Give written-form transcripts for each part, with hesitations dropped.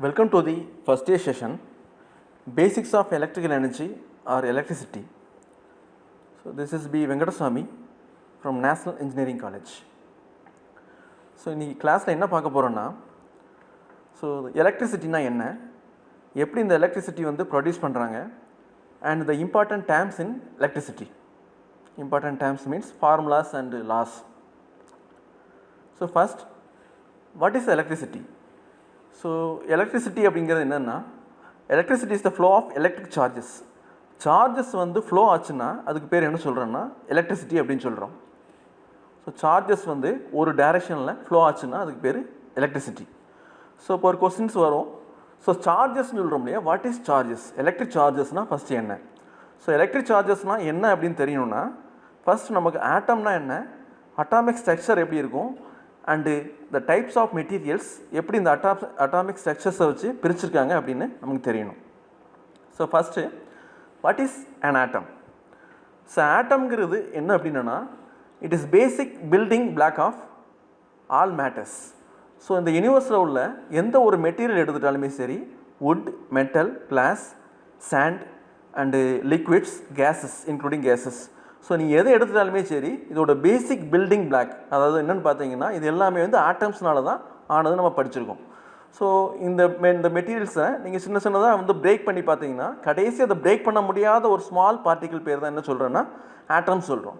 Welcome to the first day session, Basics of Electrical Energy or Electricity. So this is B. Venkataswamy from National Engineering College. So in the class la enna paaka porona, so electricity na enna, eppadi indha electricity vandu produce pandranga, and the important terms in electricity. Important terms means formulas and laws. So first, what is electricity? So electricity அப்படிங்கிறது என்னன்னா, electricity is the flow of electric charges. Charges வந்து flow ஆச்சுன்னா அதுக்கு பேர் என்ன சொல்கிறோன்னா electricity அப்படின்னு சொல்கிறோம். ஸோ சார்ஜஸ் வந்து ஒரு டைரெக்ஷனில் ஃப்ளோ ஆச்சுன்னா அதுக்கு பேர் electricity. ஸோ இப்போ ஒரு கொஸ்டின்ஸ் வரும். ஸோ சார்ஜஸ்ன்னு சொல்கிறோம் இல்லையா, வாட் இஸ் சார்ஜஸ்? எலக்ட்ரிக் சார்ஜஸ்னால் ஃபஸ்ட்டு என்ன? ஸோ எலக்ட்ரிக் சார்ஜஸ்னால் என்ன அப்படின்னு தெரியணும்னா, ஃபஸ்ட் நமக்கு ஆட்டம்னா என்ன, அட்டாமிக் ஸ்ட்ரக்சர் எப்படி இருக்கும், and the types of materials எப்படி இந்த அட்டாமிக் ஸ்ட்ரக்சர்ஸை வச்சு பிரிச்சிருக்காங்க அப்படின்னு நமக்கு தெரியணும். So first, what is an atom? So ஆட்டம்ங்கிறது என்ன அப்படின்னா, it is basic building block of all matters. So இந்த யூனிவர்ஸில் உள்ள எந்த ஒரு மெட்டீரியல் எடுத்துட்டாலுமே சரி, wood, metal, glass, sand and liquids, gases including gases. So நீங்கள் எதை எடுத்துட்டாலுமே சரி, இதோட பேசிக் பில்டிங் பிளாக், அதாவது என்னென்னு பார்த்தீங்கன்னா இது எல்லாமே வந்து ஆட்டம்ஸ்னால தான் ஆனது நம்ம படிச்சிருக்கோம். ஸோ இந்த மெட்டீரியல்ஸை நீங்கள் சின்ன சின்னதாக வந்து பிரேக் பண்ணி பார்த்தீங்கன்னா கடைசி அதை பிரேக் பண்ண முடியாத ஒரு ஸ்மால் பார்ட்டிகிள் பேர் தான் என்ன சொல்கிறோன்னா ஆட்டம்ஸ் சொல்கிறோம்.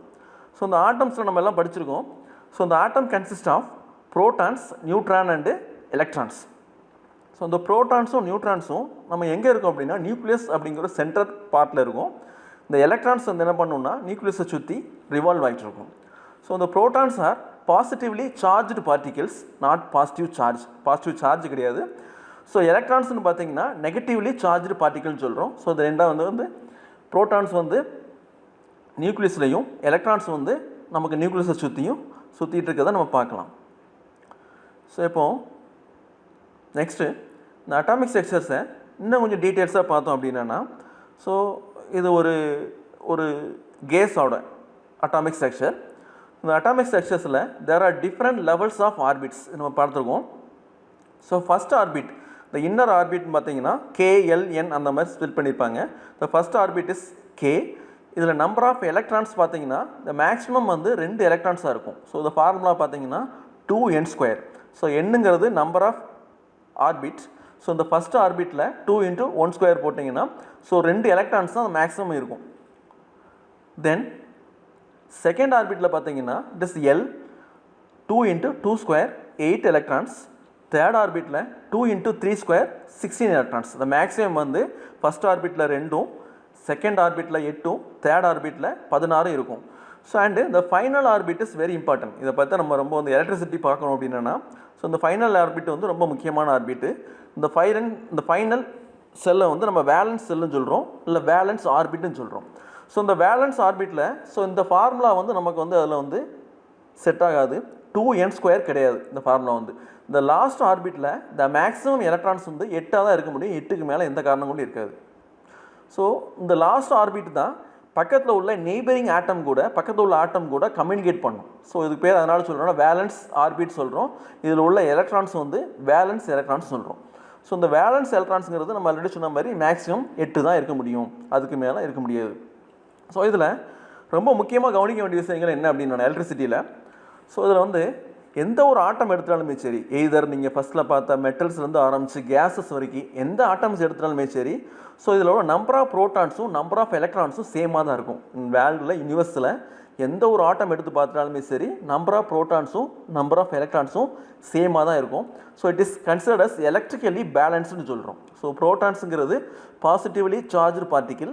ஸோ இந்த ஆட்டம்ஸில் நம்ம எல்லாம் படிச்சிருக்கோம். ஸோ இந்த atom consist of protons, neutron and electrons. So இந்த ப்ரோட்டான்ஸும் நியூட்ரான்ஸும் நம்ம எங்கே இருக்கோம் அப்படின்னா நியூக்ளியஸ் அப்படிங்கிற சென்டர் பார்ட்டில் இருக்கும். இந்த எலக்ட்ரான்ஸ் வந்து என்ன பண்ணணும்னா நியூக்ளியஸை சுற்றி ரிவால்வ் ஆகிட்டு இருக்கும். ஸோ இந்த protons are positively charged particles, not positive charge. Positive charge கிடையாது. ஸோ எலக்ட்ரான்ஸ்னு பார்த்தீங்கன்னா நெகட்டிவ்லி சார்ஜ்டு பார்ட்டிகிள்னு சொல்கிறோம். ஸோ இது ரெண்டாவது வந்து ப்ரோட்டான்ஸ் வந்து நியூக்ளியஸ்லையும், எலக்ட்ரான்ஸ் வந்து நமக்கு நியூக்ளியஸை சுற்றிட்டு இருக்கிறத நம்ம பார்க்கலாம். ஸோ இப்போது நெக்ஸ்ட்டு இந்த அட்டாமிக் ஸ்ட்ரக்சர்ஸை இன்னும் கொஞ்சம் டீட்டெயில்ஸாக பார்த்தோம் அப்படின்னா, ஸோ இது ஒரு கேஸோட அட்டாமிக் ஸ்ட்ரக்சர். இந்த அட்டாமிக் ஸ்ட்ரக்சர்ஸில் there are different levels of orbits நம்ம பார்த்துருக்கோம். ஸோ ஃபஸ்ட் ஆர்பிட், இந்த இன்னர் ஆர்பிட்னு பார்த்தீங்கன்னா KLN அந்த மாதிரி ஸ்பிளிட் பண்ணியிருப்பாங்க. The first orbit is K. இதில் நம்பர் ஆஃப் எலக்ட்ரான்ஸ் பார்த்தீங்கன்னா இந்த மேக்ஸிமம் வந்து 2 எலக்ட்ரான்ஸாக இருக்கும். ஸோ இந்த ஃபார்முலா பார்த்தீங்கன்னா 2n². ஸோ என்னங்கிறது நம்பர் ஆஃப் ஆர்பிட். ஸோ இந்த ஃபஸ்ட் ஆர்பிட்டில் 2 × 1² போட்டிங்கன்னா ஸோ 2 எலக்ட்ரான்ஸ் தான் மேக்ஸிமம் இருக்கும். தென் செகண்ட் ஆர்பிட்டில் பார்த்தீங்கன்னா it is L, 2 × 2² 8 electrons. Third ஆர்பிட்டில் 2 × 3² 16 எலக்ட்ரான்ஸ். இந்த மேக்ஸிமம் வந்து ஃபஸ்ட் ஆர்பிட்டில் 2, செகண்ட் ஆர்பிட்டில் 8, தேர்ட் ஆர்பிட்டில் 16 இருக்கும். ஸோ அண்டு இந்த final orbit is very important. இதை பார்த்தா நம்ம ரொம்ப வந்து எலக்ட்ரிசிட்டி பார்க்கணும் அப்படின்னா, ஸோ இந்த ஃபைனல் ஆர்பிட் வந்து ரொம்ப முக்கியமான ஆர்பிட்டு. இந்த ஃபைனல் செல்லை வந்து நம்ம வேலன்ஸ் செல்லுன்னு சொல்கிறோம், இல்லை வேலன்ஸ் ஆர்பிட்னு சொல்கிறோம். ஸோ இந்த வேலன்ஸ் ஆர்பிட்டில் ஸோ இந்த ஃபார்முலா வந்து நமக்கு வந்து அதில் வந்து செட் ஆகாது. 2n² கிடையாது இந்த ஃபார்முலா வந்து. இந்த லாஸ்ட் ஆர்பிட்டில் இந்த மேக்ஸிமம் எலக்ட்ரான்ஸ் வந்து 8ஆக தான் இருக்க முடியும், 8க்கு மேலே எந்த காரணம் கொண்டு இருக்காது. ஸோ இந்த லாஸ்ட் ஆர்பிட் தான் பக்கத்தில் உள்ள நெய்பரிங் ஆட்டம் கூட, பக்கத்தில் உள்ள ஆட்டம் கூட கம்யூனிகேட் பண்ணும். ஸோ இதுக்கு பேர் அதனால் சொல்கிறோம்னா வேலன்ஸ் ஆர்பிட் சொல்கிறோம். இதில் உள்ள எலக்ட்ரான்ஸ் வந்து வேலன்ஸ் எலக்ட்ரான்ஸ் சொல்கிறோம். ஸோ இந்த வேலன்ஸ் எலக்ட்ரான்ஸுங்கிறது நம்ம ஆல்ரெடி சொன்ன மாதிரி மேக்ஸிமம் 8 தான் இருக்க முடியும், அதுக்கு மேலே இருக்க முடியாது. ஸோ இதில் ரொம்ப முக்கியமாக கவனிக்க வேண்டிய விஷயங்கள் என்ன அப்படின்னா எலக்ட்ரிசிட்டியில், ஸோ இதில் வந்து எந்த ஒரு ஆட்டம் எடுத்தாலுமே சரி, எய்தர் நீங்கள் ஃபஸ்ட்டில் பார்த்த மெட்டல்ஸ்லேருந்து ஆரம்பித்து கேஸஸ் வரைக்கும் எந்த ஆட்டம்ஸ் எடுத்தாலுமே சரி, ஸோ இதில் உள்ள நம்பர் ஆஃப் ப்ரோட்டான்ஸும் நம்பர் ஆஃப் எலக்ட்ரான்ஸும் சேமாக தான் இருக்கும். வேர்ல்டில் யூனிவர்ஸில் எந்த ஒரு ஆட்டம் எடுத்து பார்த்தாலுமே சரி, நம்பர் ஆஃப் ப்ரோட்டான்ஸும் நம்பர் ஆஃப் எலக்ட்ரான்ஸும் சேமாக தான் இருக்கும். So it is considered as electrically பேலன்ஸ்னு சொல்கிறோம். ஸோ ப்ரோட்டான்ஸுங்கிறது பாசிட்டிவ்லி சார்ஜ்டு பார்ட்டிகிள்,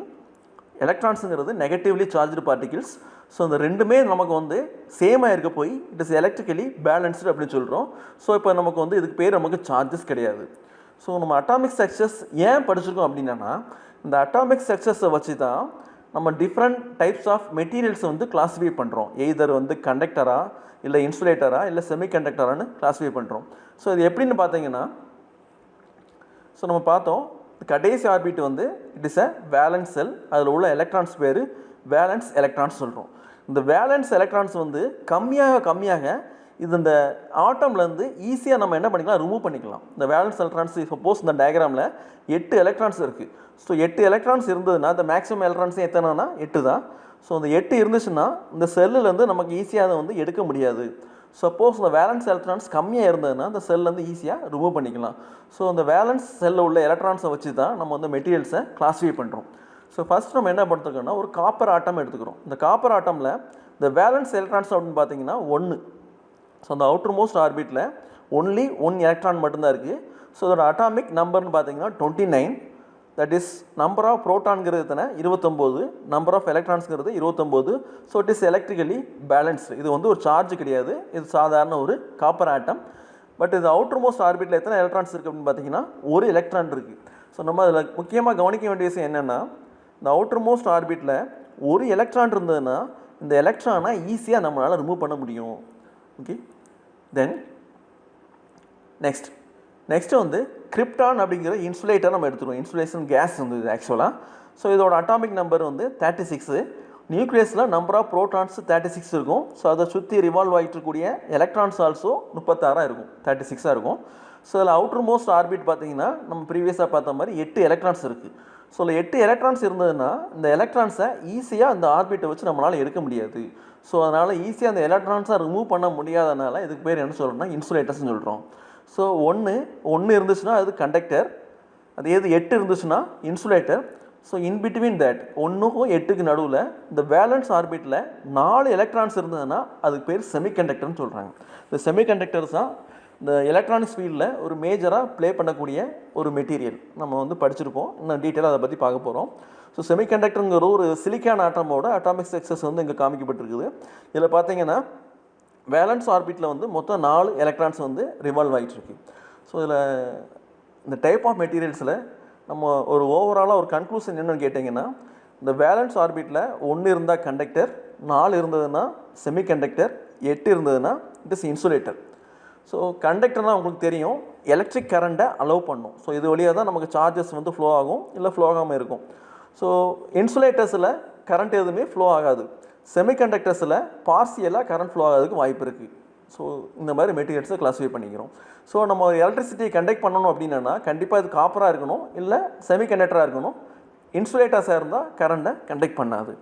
எலக்ட்ரான்ஸுங்கிறது நெகட்டிவ்லி சார்ஜ்டு பார்ட்டிகிள்ஸ். ஸோ இந்த ரெண்டுமே நமக்கு வந்து சேமாக இருக்க போய் இட் இஸ் எலக்ட்ரிக்கலி பேலன்ஸ்டு அப்படின்னு சொல்கிறோம். ஸோ இப்போ நமக்கு வந்து இதுக்கு பேர் நமக்கு சார்ஜஸ் கிடையாது. ஸோ நம்ம அட்டாமிக் ஸ்ட்ரக்சர்ஸ் ஏன் படிச்சிருக்கோம் அப்படின்னா, இந்த அட்டாமிக் ஸ்ட்ரக்சர்ஸை வச்சு தான் நம்ம டிஃப்ரெண்ட் டைப்ஸ் ஆஃப் மெட்டீரியல்ஸை வந்து கிளாஸிஃபை பண்ணுறோம். எய்தர் வந்து கண்டக்டரா, இல்லை இன்சுலேட்டரா, இல்லை செமிகண்டக்டரானு கிளாஸிஃபை பண்ணுறோம். ஸோ இது எப்படின்னு பார்த்தீங்கன்னா, ஸோ நம்ம பார்த்தோம் கடைசி ஆர்பிட் வந்து இட் இஸ் அ வேலன்ஸ் செல். அதில் உள்ள எலக்ட்ரான்ஸ் பேர் வேலன்ஸ் எலக்ட்ரான்ஸ் சொல்கிறோம். இந்த வேலன்ஸ் எலக்ட்ரான்ஸ் வந்து கம்மியாக இது இந்த ஆட்டம்லேருந்து ஈஸியாக நம்ம என்ன பண்ணிக்கலாம், ரிமூவ் பண்ணிக்கலாம். இந்த வேலன்ஸ் எலக்ட்ரான்ஸ் சப்போஸ் இந்த டயக்ராமில் 8 எலக்ட்ரான்ஸ் இருக்குது. ஸோ 8 எலக்ட்ரான்ஸ் இருந்ததுன்னா இந்த மேக்ஸிமம் எலக்ட்ரான்ஸ் எத்தனைனா 8 தான். ஸோ அந்த 8 இருந்துச்சுன்னா இந்த செல்லுலேருந்து நமக்கு ஈஸியாக அதை வந்து எடுக்க முடியாது. சப்போஸ் இந்த வேலன்ஸ் எலக்ட்ரான்ஸ் கம்மியாக இருந்ததுன்னா அந்த செல்லேருந்து ஈஸியாக ரிமூவ் பண்ணிக்கலாம். ஸோ அந்த வேலன்ஸ் செல்லில் உள்ள எலக்ட்ரான்ஸை வச்சு தான் நம்ம வந்து மெட்டீரியல்ஸை கிளாஸிஃபை பண்ணுறோம். ஸோ ஃபஸ்ட் நம்ம என்ன பண்ணுறோம்னா ஒரு காப்பர் ஆட்டம் எடுத்துக்கிறோம். இந்த காப்பர் ஆட்டமில் இந்த வேலன்ஸ் எலக்ட்ரான்ஸ் அப்படின்னு பார்த்தீங்கன்னா 1. ஸோ அந்த அவுட்டர் மோஸ்ட் ஆர்பிட்டில் ஒன்லி 1 எலக்ட்ரான் மட்டும்தான் இருக்குது. ஸோ அதோட அட்டாமிக் நம்பர்னு பார்த்தீங்கன்னா 29. தட் இஸ் நம்பர் ஆஃப் ப்ரோட்டான்கிறது எத்தனை 29, நம்பர் ஆஃப் எலக்ட்ரான்ஸ்ங்கிறது 29. So it is electrically balanced. இது வந்து ஒரு சார்ஜ் கிடையாது, இது சாதாரண ஒரு காப்பர் ஆட்டம். பட் இது அவுட்டர் மோஸ்ட் ஆர்பிட்டில் எத்தனை எலக்ட்ரான்ஸ் இருக்குது அப்படின்னு பார்த்தீங்கன்னா 1 எலக்ட்ரான் இருக்குது. ஸோ நம்ம அதில் முக்கியமாக கவனிக்க வேண்டிய விஷயம் என்னென்னா, இந்த அவுட்டர் மோஸ்ட் ஆர்பிட்டில் 1 எலக்ட்ரான் இருந்ததுன்னா இந்த எலக்ட்ரானை ஈஸியாக நம்மளால் ரிமூவ் பண்ண முடியும். ஓகே, தென் நெக்ஸ்ட்டு வந்து கிரிப்டான் அப்படிங்கிற இன்சுலேட்டர் நம்ம எடுத்துருவோம். இன்சுலேஷன் கேஸ் வந்து இது ஆக்சுவலாக. ஸோ இதோட அட்டாமிக் நம்பர் வந்து 36. நியூக்ளியஸில் நம்பர் ஆஃப் ப்ரோட்டான்ஸ் 36 இருக்கும். ஸோ அதை சுற்றி ரிவால்வ் ஆகிட்டு இருக்கக்கூடிய எலக்ட்ரான்ஸ் ஆல்சோ 36 இருக்கும், 36 இருக்கும். ஸோ அதில் அவுட்டர் மோஸ்ட் ஆர்பிட் பார்த்தீங்கன்னா நம்ம ப்ரீவியஸாக பார்த்த மாதிரி 8 எலக்ட்ரான்ஸ் இருக்குது. ஸோ அதில் 8 எலக்ட்ரான்ஸ் இருந்ததுன்னா இந்த எலக்ட்ரான்ஸை ஈஸியாக அந்த ஆர்பிட்டை வச்சு நம்மளால் எடுக்க முடியாது. ஸோ அதனால் ஈஸியாக அந்த எலக்ட்ரான்ஸை ரிமூவ் பண்ண முடியாதனால இதுக்கு பேர் என்ன சொல்கிறோம்னா இன்சுலேட்டர்ஸ்னு சொல்கிறோம். ஸோ ஒன்று இருந்துச்சுன்னா அது கண்டக்டர், அது 8 இருந்துச்சுன்னா insulator. So in between that 1க்கும் 8க்கு நடுவில் இந்த வேலன்ஸ் ஆர்பிட்டில் 4 எலக்ட்ரான்ஸ் இருந்ததுன்னா அதுக்கு பேர் செமிகண்டக்டர்னு சொல்கிறாங்க. இந்த செமிகண்டக்டர்ஸ் தான் இந்த எலக்ட்ரானிக்ஸ் ஃபீல்டில் ஒரு மேஜராக ப்ளே பண்ணக்கூடிய ஒரு மெட்டீரியல். நம்ம வந்து படிச்சிருப்போம், இன்னும் டீட்டெயிலாக அதை பற்றி பார்க்க போகிறோம். ஸோ செமிகண்டக்டருங்கிற ஒரு சிலிக்கான் ஆட்டமோட அட்டாமிக் ஸ்ட்ரக்சர்ஸ் வந்து இங்கே காமிக்கப்பட்டிருக்குது. இதில் பார்த்தீங்கன்னா வேலன்ஸ் ஆர்பிட்டில் வந்து மொத்தம் 4 எலக்ட்ரான்ஸ் வந்து ரிவால்வ் ஆகிட்டு இருக்கு. ஸோ இதில் இந்த டைப் ஆஃப் மெட்டீரியல்ஸில் நம்ம ஒரு ஓவராலாக ஒரு கன்க்ளூஷன் என்னென்னு கேட்டிங்கன்னா, இந்த வேலன்ஸ் ஆர்பிட்டில் 1 இருந்தால் கண்டக்டர், 4 இருந்ததுன்னா செமிகண்டக்டர், 8 இருந்ததுன்னா இட் இஸ் இன்சுலேட்டர். ஸோ கண்டக்டர்னால் உங்களுக்கு தெரியும், எலக்ட்ரிக் கரண்ட்டை அலோவ் பண்ணும். ஸோ இது வழியாக தான் நமக்கு சார்ஜஸ் வந்து ஃப்ளோ ஆகும், இல்லை ஃப்ளோ ஆகாமல் இருக்கும். ஸோ இன்சுலேட்டர்ஸில் கரண்ட் எதுவுமே ஃப்ளோ ஆகாது. செமிகண்டக்டர்ஸில் பார்சியலாக கரண்ட் ஃப்ளோ ஆகிறதுக்கு வாய்ப்பு இருக்குது. ஸோ இந்த மாதிரி மெட்டீரியல்ஸை கிளாஸிஃபை பண்ணிக்கிறோம். ஸோ நம்ம ஒரு எலக்ட்ரிசிட்டியை கண்டக்ட் பண்ணணும் அப்படின்னா கண்டிப்பாக இது காப்பராக இருக்கணும், இல்லை செமிகண்டக்டராக இருக்கணும். இன்சுலேட்டர்ஸாக இருந்தால் கரண்ட்டை கண்டக்ட் பண்ணாது.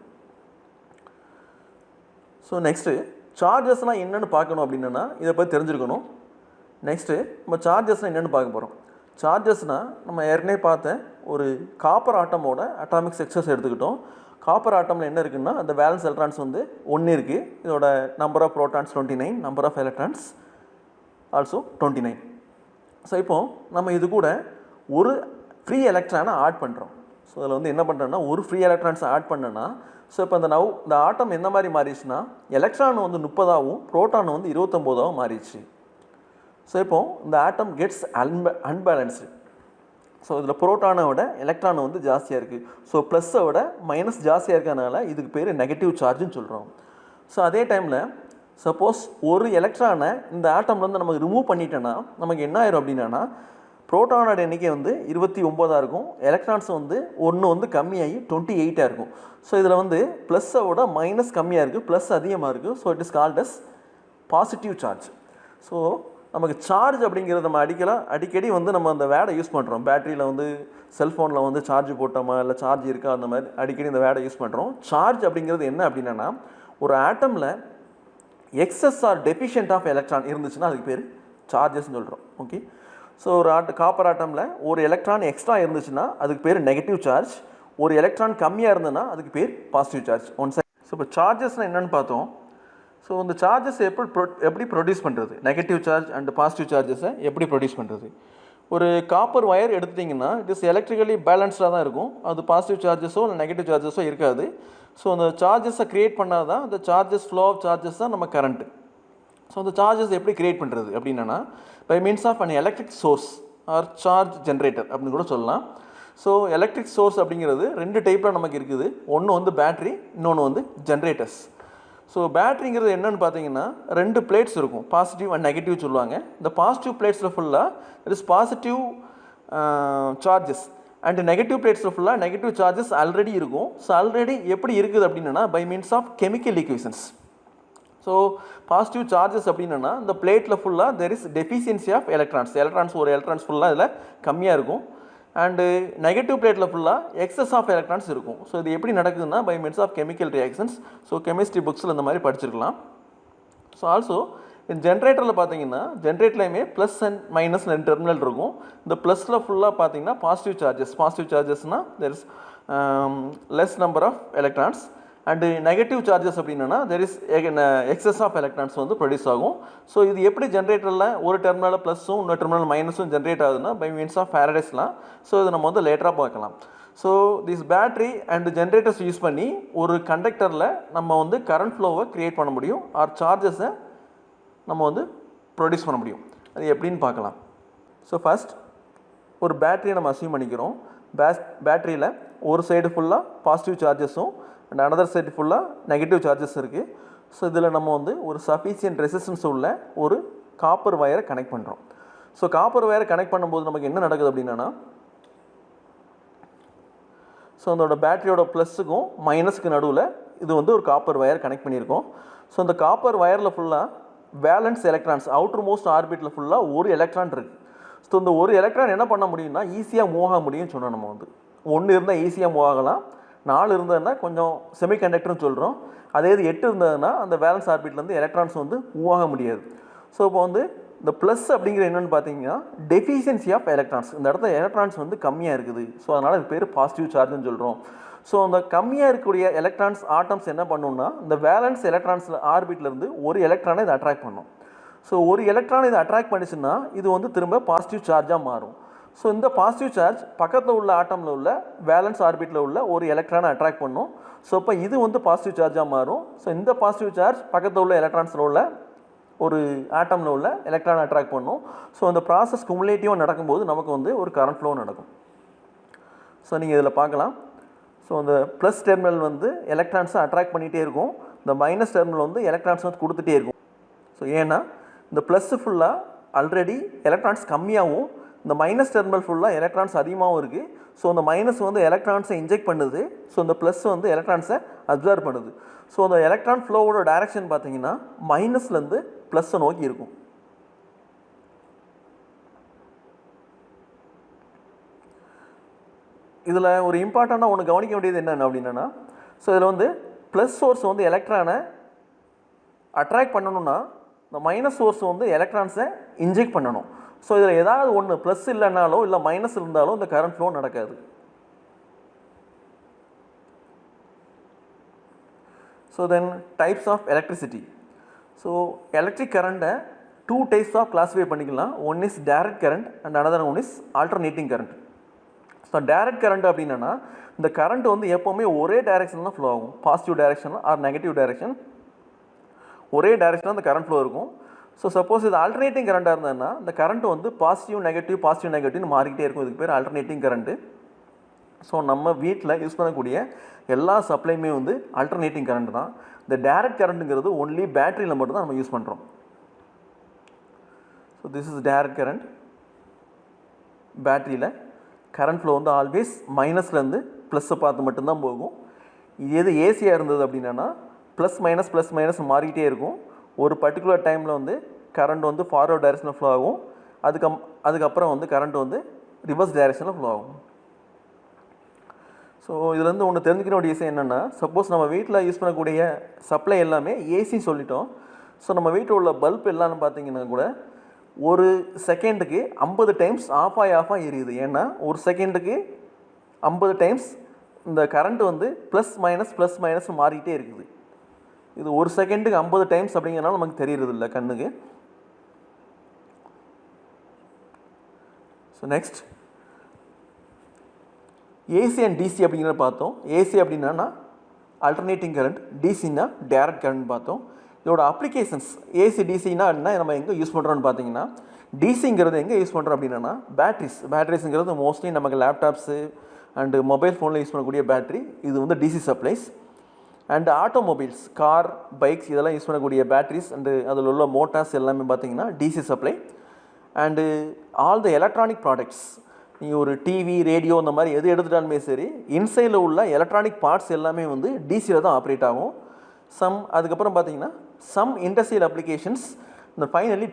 ஸோ நெக்ஸ்ட்டு சார்ஜஸ்னால் என்னென்னு பார்க்கணும் அப்படின்னா இதை பற்றி தெரிஞ்சுருக்கணும். நெக்ஸ்ட்டு நம்ம சார்ஜஸ்னால் என்னென்னு பார்க்க போகிறோம். சார்ஜஸ்னால் நம்ம ஏற்கனவே பார்த்த ஒரு காப்பர் ஆட்டமோட அட்டாமிக் ஸ்ட்ரக்சர்ஸ் எடுத்துக்கிட்டோம். காப்பர் ஆட்டமில் என்ன இருக்குன்னா அந்த வேலன்ஸ் எலக்ட்ரான்ஸ் வந்து 1 இருக்குது. இதோட number of protons 29, number of electrons also 29. So இப்போது நம்ம இது கூட ஒரு ஃப்ரீ எலக்ட்ரானை ஆட் பண்ணுறோம். ஸோ அதில் வந்து என்ன பண்ணுறோன்னா ஒரு ஃப்ரீ எலக்ட்ரான்ஸை ஆட் பண்ணோன்னா, ஸோ இப்போ இந்த ஆட்டம் என்ன மாதிரி மாறிடுச்சுன்னா எலக்ட்ரான் வந்து 30ஆகவும் ப்ரோட்டான் வந்து 29ஆகவும் மாறிடுச்சு. ஸோ இப்போது இந்த ஆட்டம் கெட்ஸ் அன்பேலன்ஸ்டு. ஸோ இதில் ப்ரோட்டானை விட எலக்ட்ரான் வந்து ஜாஸ்தியாக இருக்குது. ஸோ ப்ளஸ்ஸை விட மைனஸ் ஜாஸ்தியாக இருக்கிறதுனால இதுக்கு பேர் நெகட்டிவ் சார்ஜுன்னு சொல்கிறோம். ஸோ அதே டைமில் சப்போஸ் ஒரு எலக்ட்ரானை இந்த ஆட்டம்லேருந்து நமக்கு ரிமூவ் பண்ணிட்டோன்னா நமக்கு என்ன ஆயிரும் அப்படின்னா ப்ரோட்டானோட எண்ணிக்கை வந்து 29ஆக இருக்கும், எலக்ட்ரான்ஸ் வந்து 1 வந்து கம்மியாகி 28ஆக இருக்கும். ஸோ இதில் வந்து ப்ளஸ்ஸை விட மைனஸ் கம்மியாக இருக்குது, ப்ளஸ் அதிகமாக இருக்குது. So it is called as positive charge. So நமக்கு சார்ஜ் அப்படிங்கிறது நம்ம அடிக்கடி வந்து நம்ம அந்த வேர்டை யூஸ் பண்ணுறோம். பேட்டரியில் வந்து செல்ஃபோனில் வந்து சார்ஜ் போட்டோமா இல்லை சார்ஜ் இருக்கா அந்த மாதிரி அடிக்கடி இந்த வேர்டை யூஸ் பண்ணுறோம். சார்ஜ் அப்படிங்கிறது என்ன அப்படின்னா ஒரு ஆட்டமில் excess or deficient of electron இருந்துச்சுன்னா அதுக்கு பேர் சார்ஜஸ்ன்னு சொல்கிறோம். ஓகே, ஸோ ஒரு காப்பர் ஆட்டமில் ஒரு எலக்ட்ரான் எக்ஸ்ட்ரா இருந்துச்சுன்னா அதுக்கு பேர் நெகட்டிவ் சார்ஜ், ஒரு எலக்ட்ரான் கம்மியாக இருந்ததுன்னா அதுக்கு பேர் positive charge. One side. So இப்போ சார்ஜஸ்னால் என்னென்னு பார்த்தோம். ஸோ இந்த சார்ஜஸ் எப்படி ப்ரொடியூஸ் பண்ணுறது, நெகட்டிவ் சார்ஜ் அண்ட் பாசிட்டிவ் சார்ஜஸை எப்படி ப்ரொடியூஸ் பண்ணுறது. ஒரு காப்பர் ஒயர் எடுத்துட்டிங்கன்னா இட் இஸ் எலக்ட்ரிக்கலி பேலன்ஸ்டாக தான் இருக்கும், அது பாசிட்டிவ் சார்ஜஸோ இல்லை நெகட்டிவ் சார்ஜஸோ இருக்காது. ஸோ அந்த சார்ஜஸை க்ரியேட் பண்ணால் தான் அந்த சார்ஜஸ் ஃப்ளோ ஆஃப் சார்ஜஸ் தான் நம்ம கரண்ட்டு. ஸோ அந்த சார்ஜஸ் எப்படி க்ரியேட் பண்ணுறது அப்படின்னா by means of an electric source or charge generator அப்படின்னு கூட சொல்லலாம். ஸோ எலக்ட்ரிக் சோர்ஸ் அப்படிங்கிறது 2 டைப்பில் நமக்கு இருக்குது. ஒன்று வந்து பேட்ரி, இன்னொன்று வந்து ஜென்ரேட்டர்ஸ். ஸோ பேட்ரிங்கிறது என்னென்னு பார்த்தீங்கன்னா 2 பிளேட்ஸ் இருக்கும், பாசிட்டிவ் அண்ட் நெகட்டிவ் சொல்லுவாங்க. இந்த பாசிட்டிவ் பிளேட்ஸில் ஃபுல்லாக it is positive charges and negative பிளேட்ஸில் ஃபுல்லாக நெகட்டிவ் சார்ஜஸ் ஆல்ரெடி இருக்கும். ஸோ ஆல்ரெடி எப்படி இருக்குது அப்படின்னா by means of chemical equations. So positive charges அப்படின்னா இந்த பிளேட்டில் ஃபுல்லாக there is deficiency of electrons ஒரு எலக்ட்ரான்ஸ் ஃபுல்லாக இதில் கம்மியாக இருக்கும். அண்டு நெகட்டிவ் பிளேட்டில் ஃபுல்லாக எக்ஸஸ் ஆஃப் எலக்ட்ரான்ஸ் இருக்கும். ஸோ இது எப்படி நடக்குதுன்னா by means of chemical reactions. So chemistry புக்ஸில் இந்த மாதிரி படிச்சிருக்கலாம். ஸோ ஆல்சோ இந்த ஜென்ரேட்டரில் பார்த்தீங்கன்னா ஜென்ரேட்டர்லையுமே ப்ளஸ் அண்ட் மைனஸ் 2 டெர்மினல் இருக்கும். இந்த ப்ளஸில் ஃபுல்லாக பார்த்தீங்கன்னா பாசிட்டிவ் சார்ஜஸ்னால் there is less number of electrons. And negative charges அப்படின்னா there is excess of electrons வந்து ப்ரொடியூஸ் ஆகும். ஸோ இது எப்படி ஜென்ரேட்டரில் ஒரு டெர்மினல் ப்ளஸும் இன்னொரு டெர்மினல் மைனஸும் ஜென்ரேட் ஆகுதுன்னா பை மீன்ஸ் ஆஃப் ஃபேரடேஸ்லாம். ஸோ இதை நம்ம வந்து லேட்டராக பார்க்கலாம். So this battery and generators use பண்ணி ஒரு கண்டக்டரில் நம்ம வந்து கரண்ட் ஃப்ளோவை க்ரியேட் பண்ண முடியும், ஆர் சார்ஜஸை நம்ம வந்து ப்ரொடியூஸ் பண்ண முடியும். அது எப்படின்னு பார்க்கலாம். ஸோ ஃபஸ்ட் ஒரு பேட்டரியை நம்ம அஸ்யூம் பண்ணிக்கிறோம். பேட்டரியில் ஒரு சைடு ஃபுல்லாக பாசிட்டிவ் சார்ஜஸும் அண்ட் அனதர் சைடு ஃபுல்லாக நெகட்டிவ் சார்ஜஸ் இருக்குது. ஸோ இதில் நம்ம வந்து ஒரு சஃபிஷியன்ட் ரெசிஸ்டன்ஸ் உள்ள ஒரு காப்பர் வயரை கனெக்ட் பண்ணுறோம். ஸோ காப்பர் வயரை கனெக்ட் பண்ணும்போது நமக்கு என்ன நடக்குது அப்படின்னா, ஸோ அதோட பேட்டரியோட ப்ளஸுக்கும் மைனஸுக்கு நடுவில் இது வந்து ஒரு காப்பர் வயர் கனெக்ட் பண்ணியிருக்கோம். ஸோ அந்த காப்பர் வயரில் ஃபுல்லாக வேலன்ஸ் எலக்ட்ரான்ஸ் அவுட்டர் மோஸ்ட் ஆர்பிட்டில் ஃபுல்லாக ஒரு எலக்ட்ரான் இருக்குது. ஸோ இந்த ஒரு எலக்ட்ரான் என்ன பண்ண முடியும்னா ஈஸியாக மூவ் ஆக முடியும்னு சொன்னோம். நம்ம வந்து 1 இருந்தால் ஈஸியாக மூவ் ஆகலாம், 4 இருந்ததுன்னா கொஞ்சம் செமிகண்டக்டர்னு சொல்கிறோம். அதே இது 8 இருந்ததுன்னா அந்த வேலன்ஸ் ஆர்பிட்லேருந்து எலக்ட்ரான்ஸ் வந்து மூவ் ஆக முடியாது. ஸோ இப்போ வந்து இந்த ப்ளஸ் அப்படிங்கிற என்னென்னு பார்த்தீங்கன்னா டெஃபிஷியன்சி ஆஃப் எலக்ட்ரான்ஸ். இந்த இடத்துல எலக்ட்ரான்ஸ் வந்து கம்மியாக இருக்குது. ஸோ அதனால் அது பேர் பாசிட்டிவ் சார்ஜ்னு சொல்கிறோம். ஸோ அந்த கம்மியாக இருக்கக்கூடிய எலக்ட்ரான்ஸ் ஆட்டம்ஸ் என்ன பண்ணணும்னா இந்த வேலன்ஸ் எலக்ட்ரான்ஸில் ஆர்பிட்லேருந்து ஒரு எலக்ட்ரானை இதை அட்ராக்ட் பண்ணும். ஸோ ஒரு எலக்ட்ரான் இதை அட்ராக்ட் பண்ணிச்சுன்னா இது வந்து திரும்ப பாசிட்டிவ் சார்ஜாக மாறும். ஸோ இந்த பாசிட்டிவ் சார்ஜ் பக்கத்தில் உள்ள ஆட்டமில் உள்ள வேலன்ஸ் ஆர்பிட்டில் உள்ள ஒரு எலக்ட்ரானை அட்ராக்ட் பண்ணும். ஸோ இப்போ இது வந்து பாசிட்டிவ் சார்ஜாக மாறும். ஸோ இந்த பாசிட்டிவ் சார்ஜ் பக்கத்தில் உள்ள எலக்ட்ரான்ஸில் உள்ள ஒரு ஆட்டமில் உள்ள எலக்ட்ரானை அட்ராக்ட் பண்ணும். ஸோ அந்த ப்ராசஸ் குமுலேட்டிவாக நடக்கும்போது நமக்கு வந்து ஒரு கரண்ட் ஃப்ளோ நடக்கும். ஸோ நீங்கள் இதில் பார்க்கலாம். ஸோ அந்த ப்ளஸ் டெர்மினல் வந்து எலக்ட்ரான்ஸை அட்ராக்ட் பண்ணிகிட்டே இருக்கும், இந்த மைனஸ் டெர்மினல் வந்து எலக்ட்ரான்ஸ் வந்து கொடுத்துட்டே இருக்கும். ஸோ ஏன்னா இந்த ப்ளஸ்ஸு ஃபுல்லாக ஆல்ரெடி எலக்ட்ரான்ஸ் கம்மியாகவும் இந்த மைனஸ் டெர்மினல் ஃபுல்லாக எலக்ட்ரான்ஸ் அதிகமாகவும் இருக்குது. ஸோ அந்த மைனஸ் வந்து எலக்ட்ரான்ஸை இன்ஜெக்ட் பண்ணுது, ஸோ இந்த ப்ளஸ் வந்து எலக்ட்ரான்ஸை அப்சர்வ் பண்ணுது. ஸோ அந்த எலக்ட்ரான் ஃப்ளோவோட டைரக்ஷன் பார்த்தீங்கன்னா மைனஸ்லேருந்து ப்ளஸ்ஸை நோக்கி இருக்கும். இதில் ஒரு இம்பார்ட்டண்ட்டாக ஒன்று கவனிக்க வேண்டியது என்னென்ன அப்படின்னா, ஸோ இதில் வந்து ப்ளஸ் சோர்ஸ் வந்து எலக்ட்ரானை அட்ராக்ட் பண்ணணும்னா இந்த மைனஸ் சோர்ஸ் வந்து எலக்ட்ரான்ஸை இன்ஜெக்ட் பண்ணணும். ஸோ இதில் ஏதாவது ஒன்று ப்ளஸ் இல்லைனாலோ இல்லை மைனஸ் இருந்தாலும் இந்த கரண்ட் ஃப்ளோ நடக்காது. So then types of electricity. So electric கரண்ட்டை 2 டைப்ஸ் ஆஃப் கிளாஸிஃபை பண்ணிக்கலாம். One is direct current and another one is alternating current. So direct current அப்படின்னா இந்த கரண்ட் வந்து எப்போவுமே ஒரே டைரெக்ஷனில் தான் ஃப்ளோ ஆகும். Positive direction or negative direction ஒரே டைரெக்ஷனில் அந்த கரண்ட் ஃப்ளோ இருக்கும். ஸோ சப்போஸ் இது ஆல்டர்னேட்டிங் கரண்ட்டாக இருந்ததுன்னா இந்த கரண்ட் வந்து பாசிட்டிவ் நெகட்டிவ்னு மாறிக்கிட்டே இருக்கும். இதுக்கு பேர் ஆல்டர்னேட்டிங் கரண்ட்டு. ஸோ நம்ம வீட்டில் யூஸ் பண்ணக்கூடிய எல்லா சப்ளையுமே வந்து ஆல்டர்னேட்டிங் கரண்ட் தான். இந்த டைரக்ட் கரண்ட்டுங்கிறது ஒன்லி பேட்டரியில் மட்டும்தான் நம்ம யூஸ் பண்ணுறோம். So this is direct current. பேட்டரியில் கரண்ட் ஃப்ளோ வந்து ஆல்வேஸ் மைனஸ்லேருந்து ப்ளஸ்ஸை பார்த்து மட்டும்தான் போகும். இது எது ஏசியாக இருந்தது அப்படின்னா ப்ளஸ் மைனஸ் மாறிக்கிட்டே இருக்கும். ஒரு பர்டிகுலர் டைமில் வந்து கரண்ட் வந்து ஃபார்வர்ட் டைரெக்ஷனில் ஃப்ளோ ஆகும், அதுக்கப்புறம் வந்து கரண்ட் வந்து ரிவர்ஸ் டைரெக்ஷனில் ஃப்ளோ ஆகும். ஸோ இதுலேருந்து ஒன்று தெரிஞ்சுக்கிற வேண்டிய விஷயம் என்னென்னா, சப்போஸ் நம்ம வீட்டில் யூஸ் பண்ணக்கூடிய சப்ளை எல்லாமே ஏசி சொல்லிட்டோம். ஸோ நம்ம வீட்டில் உள்ள பல்ப் எல்லாம்னு பார்த்தீங்கன்னா கூட ஒரு செகண்டுக்கு 50 டைம்ஸ் ஆஃப் ஆகி எரியுது. ஏன்னா ஒரு செகண்டுக்கு 50 டைம்ஸ் இந்த கரண்ட் வந்து ப்ளஸ் மைனஸ் மாறிக்கிட்டே இருக்குது. இது ஒரு செகண்டுக்கு 50 டைம்ஸ் அப்படிங்கிறனால நமக்கு தெரியறது இல்லை கண்ணுக்கு. So next AC and DC அப்படிங்கிறத பார்த்தோம். ஏசி அப்படின்னா ஆல்டர்னேட்டிங் கரண்ட், டிசின்னா டைரக்ட் கரண்ட் பார்த்தோம். இதோட அப்ளிகேஷன்ஸ் ஏசி டிசினா என்ன நம்ம எங்கே யூஸ் பண்ணுறோன்னு பார்த்தீங்கன்னா, டிசிங்கிறது எங்கே யூஸ் பண்ணுறோம் அப்படின்னா பேட்டரிஸுங்கிறது மோஸ்ட்லி நமக்கு லேப்டாப்ஸு அண்டு மொபைல் ஃபோனில் யூஸ் பண்ணக்கூடிய பேட்டரி, இது வந்து DC supplies. And automobiles, car, bikes இதெல்லாம் யூஸ் பண்ணக்கூடிய பேட்டரிஸ் அண்டு அதில் உள்ள மோட்டார்ஸ் எல்லாமே பார்த்தீங்கன்னா DC supply. And all the electronic products, நீங்கள் ஒரு டிவி, ரேடியோ இந்த மாதிரி எது எடுத்துட்டாலுமே சரி, இன்சைடில் உள்ள எலக்ட்ரானிக் பார்ட்ஸ் எல்லாமே வந்து டிசியில் தான் ஆப்ரேட் ஆகும். அதுக்கப்புறம் பார்த்தீங்கன்னா some industrial applications, இந்த ஃபைனலி